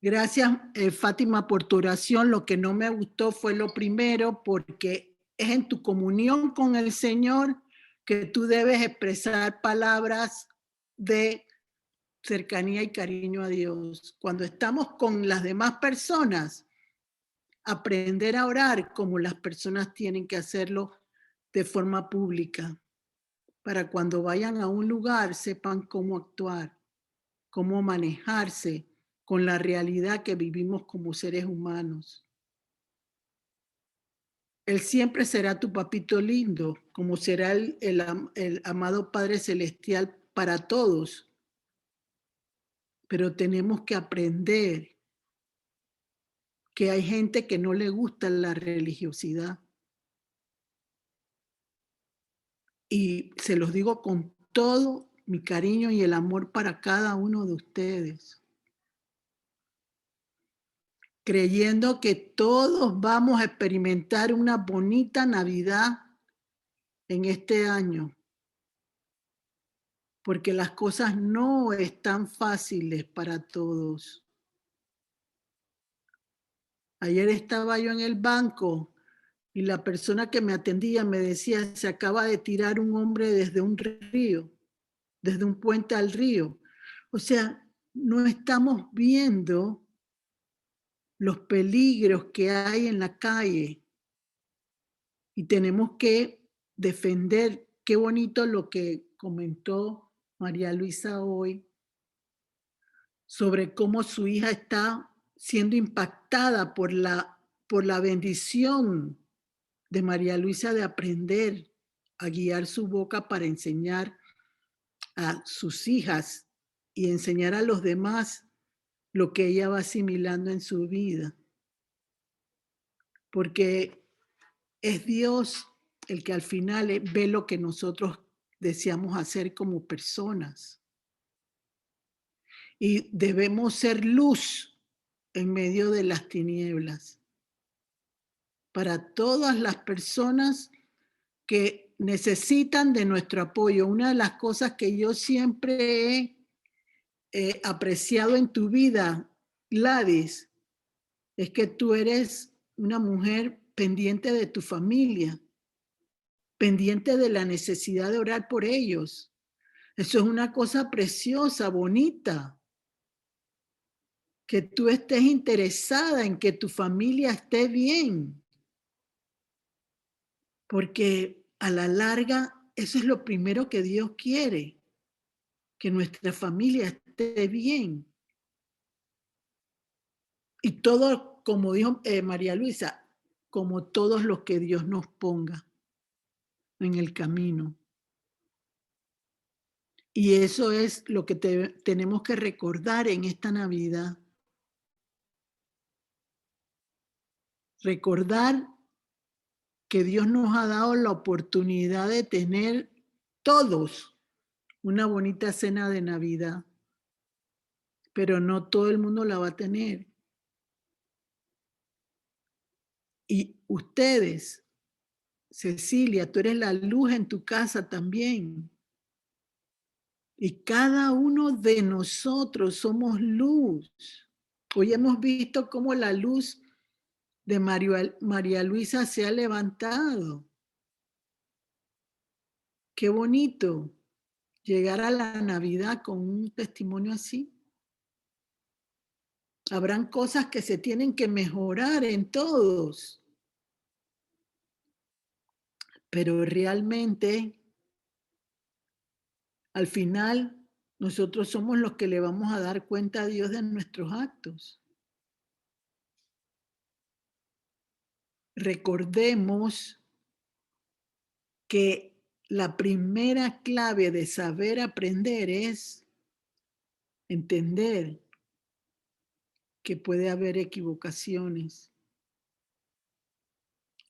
Gracias, Fátima, por tu oración. Lo que no me gustó fue lo primero, porque es en tu comunión con el Señor que tú debes expresar palabras de cercanía y cariño a Dios. Cuando estamos con las demás personas, aprender a orar como las personas tienen que hacerlo de forma pública, para cuando vayan a un lugar sepan cómo actuar, cómo manejarse con la realidad que vivimos como seres humanos. Él siempre será tu papito lindo, como será el amado Padre Celestial para todos. Pero tenemos que aprender que hay gente que no le gusta la religiosidad. Y se los digo con todo mi cariño y el amor para cada uno de ustedes. Creyendo que todos vamos a experimentar una bonita Navidad en este año. Porque las cosas no están fáciles para todos. Ayer estaba yo en el banco y la persona que me atendía me decía, se acaba de tirar un hombre desde un río, desde un puente al río. O sea, no estamos viendo los peligros que hay en la calle y tenemos que defender. Qué bonito lo que comentó María Luisa hoy sobre cómo su hija está siendo impactada por la bendición de María Luisa de aprender a guiar su boca para enseñar a sus hijas y enseñar a los demás lo que ella va asimilando en su vida. Porque es Dios el que al final ve lo que nosotros deseamos hacer como personas. Y debemos ser luz en medio de las tinieblas para todas las personas que necesitan de nuestro apoyo. Una de las cosas que yo siempre he apreciado en tu vida, Gladys, es que tú eres una mujer pendiente de tu familia, pendiente de la necesidad de orar por ellos. Eso es una cosa preciosa, bonita. Que tú estés interesada en que tu familia esté bien. Porque a la larga, eso es lo primero que Dios quiere, que nuestra familia esté bien. Y todo, como dijo María Luisa, como todos los que Dios nos ponga en el camino. Y eso es lo que tenemos que recordar en esta Navidad. Recordar que Dios nos ha dado la oportunidad de tener todos una bonita cena de Navidad, pero no todo el mundo la va a tener. Y ustedes, Cecilia, tú eres la luz en tu casa también. Y cada uno de nosotros somos luz. Hoy hemos visto cómo la luz de María Luisa se ha levantado. Qué bonito llegar a la Navidad con un testimonio así. Habrán cosas que se tienen que mejorar en todos. Pero realmente, al final, nosotros somos los que le vamos a dar cuenta a Dios de nuestros actos. Recordemos que la primera clave de saber aprender es entender que puede haber equivocaciones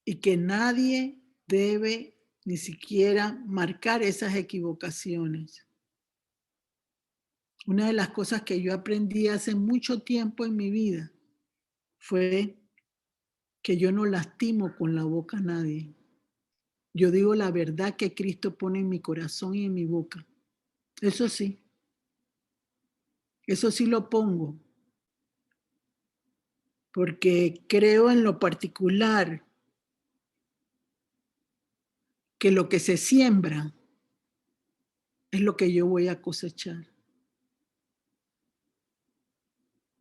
y que nadie debe ni siquiera marcar esas equivocaciones. Una de las cosas que yo aprendí hace mucho tiempo en mi vida fue que yo no lastimo con la boca a nadie. Yo digo la verdad que Cristo pone en mi corazón y en mi boca. Eso sí lo pongo. Porque creo en lo particular que lo que se siembra es lo que yo voy a cosechar.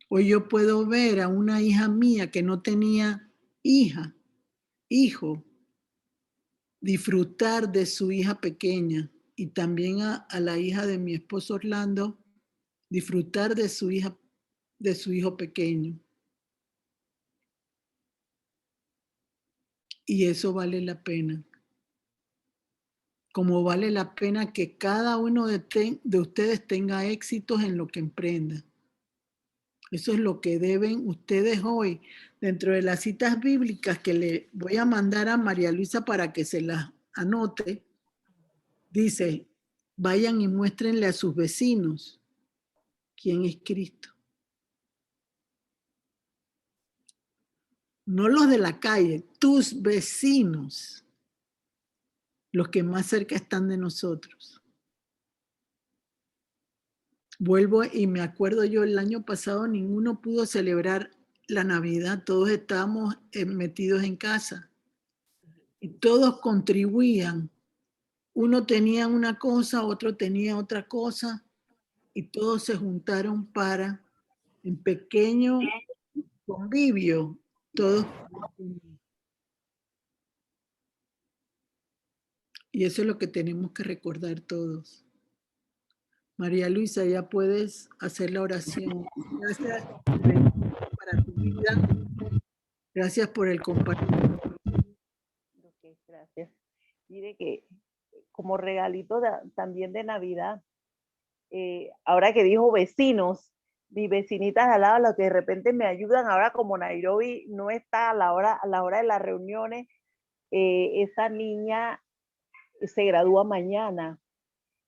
Hoy yo puedo ver a una hija mía que no tenía hijo, disfrutar de su hija pequeña y también a la hija de mi esposo Orlando, disfrutar de su hijo pequeño. Y eso vale la pena. Como vale la pena que cada uno de ustedes tenga éxitos en lo que emprenda. Eso es lo que deben ustedes hoy, dentro de las citas bíblicas que le voy a mandar a María Luisa para que se las anote. Dice, vayan y muéstrenle a sus vecinos quién es Cristo. No los de la calle, tus vecinos, los que más cerca están de nosotros. Vuelvo y me acuerdo yo, el año pasado ninguno pudo celebrar la Navidad, todos estábamos metidos en casa y todos contribuían. Uno tenía una cosa, otro tenía otra cosa y todos se juntaron para, en pequeño convivio, todos. Y eso es lo que tenemos que recordar todos. María Luisa, ya puedes hacer la oración. Gracias para tu vida. Gracias por el compartir. Ok, gracias. Mire que como regalito también de Navidad, ahora que dijo vecinos, mis vecinitas de al lado, las que de repente me ayudan, ahora como Nairobi no está a la hora de las reuniones, esa niña se gradúa mañana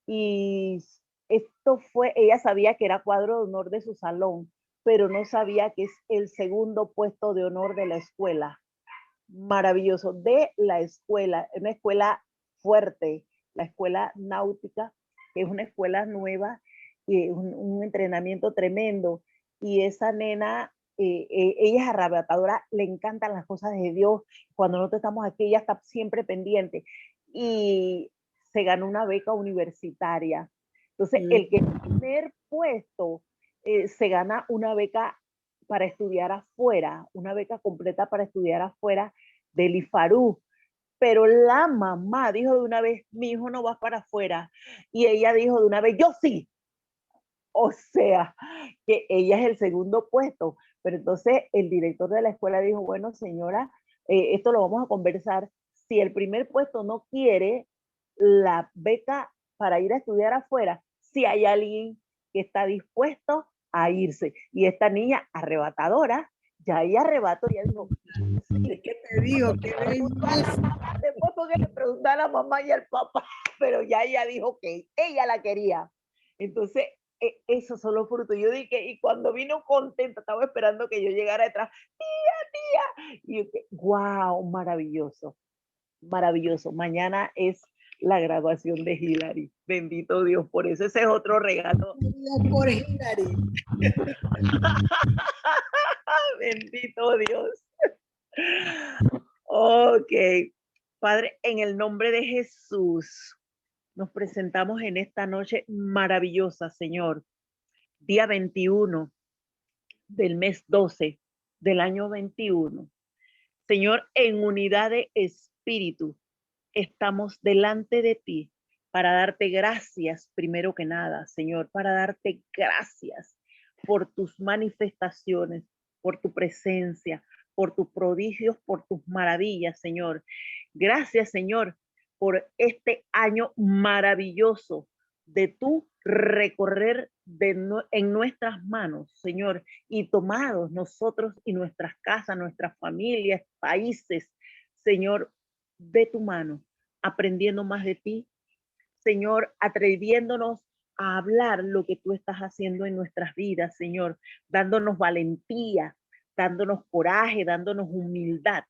y esto fue, ella sabía que era cuadro de honor de su salón, pero no sabía que es el segundo puesto de honor de la escuela. Maravilloso, de la escuela, una escuela fuerte, la escuela náutica, que es una escuela nueva y un entrenamiento tremendo. Y esa nena, ella es arrebatadora, le encantan las cosas de Dios. Cuando nosotros estamos aquí, ella está siempre pendiente. Y se ganó una beca universitaria. Entonces, el que primer puesto se gana una beca para estudiar afuera, una beca completa para estudiar afuera del IFARU. Pero la mamá dijo de una vez, mi hijo no va para afuera. Y ella dijo de una vez, yo sí. O sea, que ella es el segundo puesto. Pero entonces el director de la escuela dijo, bueno, señora, esto lo vamos a conversar. Si el primer puesto no quiere la beca para ir a estudiar afuera, si hay alguien que está dispuesto a irse. Y esta niña arrebatadora, ya ella arrebató, ya dijo, sí, ¿Qué te digo? ¿Qué después porque le pregunté a la mamá y al papá, pero ya ella dijo que ella la quería. Entonces, eso son los frutos. Yo dije, y cuando vino contenta, estaba esperando que yo llegara detrás, tía. Y yo dije, wow, maravilloso, maravilloso. Mañana es la graduación de Hilary. Bendito Dios, por eso ese es otro regalo. Por Hilary. Bendito Dios. Ok, Padre, en el nombre de Jesús, nos presentamos en esta noche maravillosa, Señor. Día 21 del mes 12 del año 21. Señor, en unidad de espíritu, estamos delante de ti para darte gracias, primero que nada, Señor, para darte gracias por tus manifestaciones, por tu presencia, por tus prodigios, por tus maravillas, Señor. Gracias, Señor, por este año maravilloso de tu recorrer en nuestras manos, Señor, y tomados nosotros y nuestras casas, nuestras familias, países, Señor, de tu mano, aprendiendo más de ti, Señor, atreviéndonos a hablar lo que tú estás haciendo en nuestras vidas, Señor, dándonos valentía, dándonos coraje, dándonos humildad,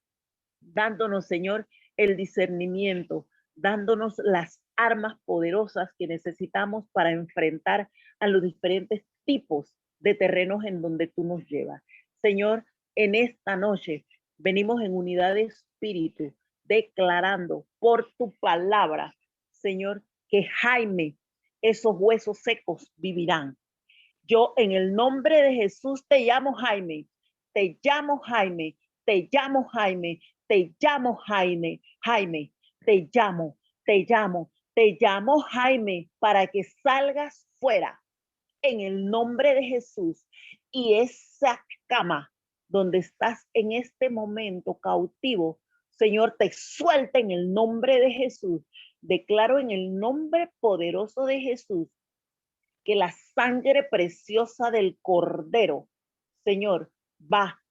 dándonos, Señor, el discernimiento, dándonos las armas poderosas que necesitamos para enfrentar a los diferentes tipos de terrenos en donde tú nos llevas. Señor, en esta noche venimos en unidad de espíritu, declarando por tu palabra, Señor, que Jaime, esos huesos secos vivirán. Yo en el nombre de Jesús te llamo Jaime, te llamo Jaime, te llamo Jaime, te llamo Jaime, Jaime, te llamo, te llamo, te llamo Jaime para que salgas fuera en el nombre de Jesús. Y esa cama donde estás en este momento cautivo, Señor, te suelta en el nombre de Jesús. Declaro en el nombre poderoso de Jesús que la sangre preciosa del Cordero, Señor, va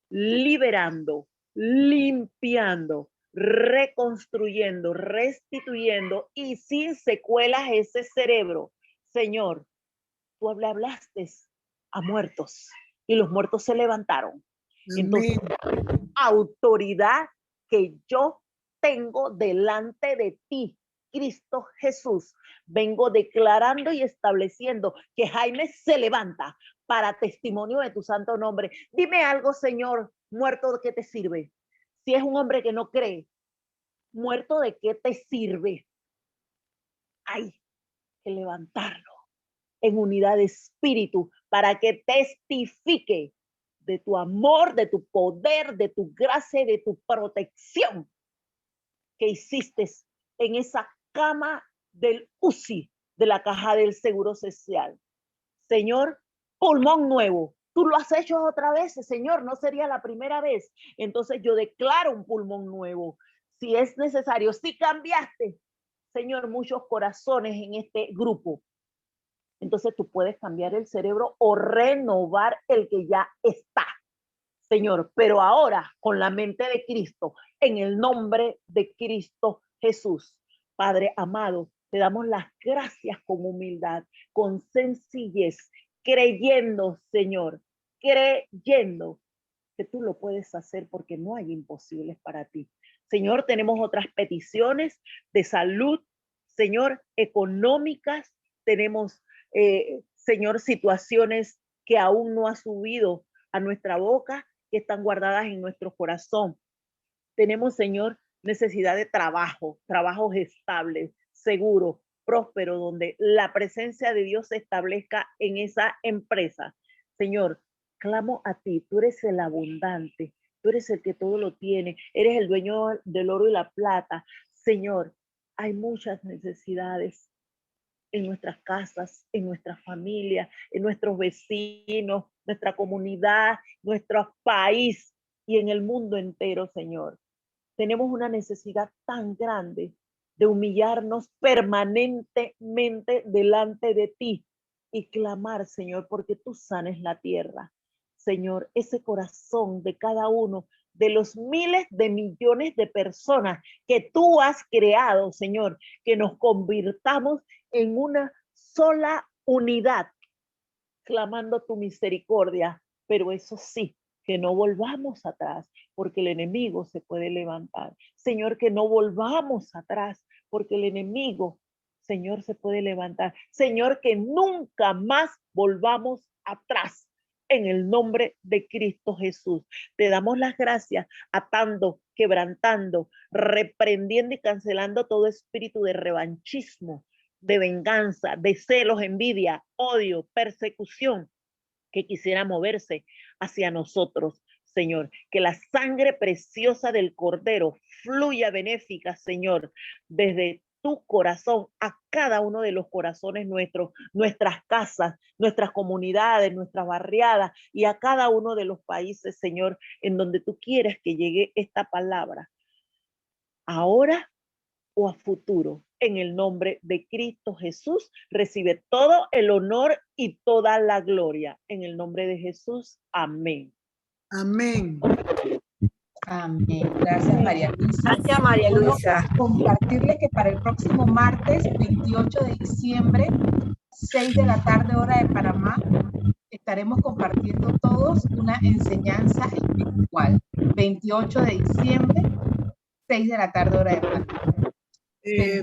liberando, limpiando, reconstruyendo, restituyendo y sin secuelas ese cerebro. Señor, tú hablaste a muertos y los muertos se levantaron. Entonces, autoridad que yo tengo delante de ti, Cristo Jesús, vengo declarando y estableciendo que Jaime se levanta para testimonio de tu santo nombre. Dime algo, Señor, muerto, ¿de qué te sirve? Si es un hombre que no cree, muerto, ¿de qué te sirve? Hay que levantarlo en unidad de espíritu para que testifique de tu amor, de tu poder, de tu gracia y de tu protección que hiciste en esa cama del UCI de la Caja del Seguro Social. Señor, pulmón nuevo. Tú lo has hecho otra vez, Señor, no sería la primera vez. Entonces yo declaro un pulmón nuevo. Si es necesario, si cambiaste, Señor, muchos corazones en este grupo, entonces tú puedes cambiar el cerebro o renovar el que ya está, Señor, pero ahora con la mente de Cristo, en el nombre de Cristo Jesús. Padre amado, te damos las gracias con humildad, con sencillez, creyendo, Señor, creyendo que tú lo puedes hacer porque no hay imposibles para ti. Señor, tenemos otras peticiones de salud, Señor, económicas, tenemos, Señor, situaciones que aún no ha subido a nuestra boca, que están guardadas en nuestro corazón. Tenemos, Señor, necesidad de trabajo, trabajos estables, seguros, prósperos, donde la presencia de Dios se establezca en esa empresa. Señor, clamo a ti, tú eres el abundante, tú eres el que todo lo tiene, eres el dueño del oro y la plata. Señor, hay muchas necesidades en nuestras casas, en nuestra familia, en nuestros vecinos, nuestra comunidad, nuestro país y en el mundo entero, Señor. Tenemos una necesidad tan grande de humillarnos permanentemente delante de ti y clamar, Señor, porque tú sanes la tierra. Señor, ese corazón de cada uno de los miles de millones de personas que tú has creado, Señor, que nos convirtamos en una sola unidad, clamando tu misericordia, pero eso sí, que no volvamos atrás, porque el enemigo se puede levantar. Señor, que no volvamos atrás, porque el enemigo, Señor, se puede levantar. Señor, que nunca más volvamos atrás. En el nombre de Cristo Jesús, te damos las gracias, atando, quebrantando, reprendiendo y cancelando todo espíritu de revanchismo, de venganza, de celos, envidia, odio, persecución que quisiera moverse hacia nosotros, Señor. Que la sangre preciosa del Cordero fluya benéfica, Señor, desde tu corazón a cada uno de los corazones nuestros, nuestras casas, nuestras comunidades, nuestras barriadas y a cada uno de los países, Señor, en donde tú quieres que llegue esta palabra. Ahora o a futuro, en el nombre de Cristo Jesús, recibe todo el honor y toda la gloria. En el nombre de Jesús, amén. Amén. Amén. Gracias, María Luisa. Gracias, María Luisa. Compartirles que para el próximo martes, 28 de diciembre, 6 de la tarde, hora de Panamá, estaremos compartiendo todos una enseñanza espiritual. 28 de diciembre, 6 de la tarde, hora de Panamá.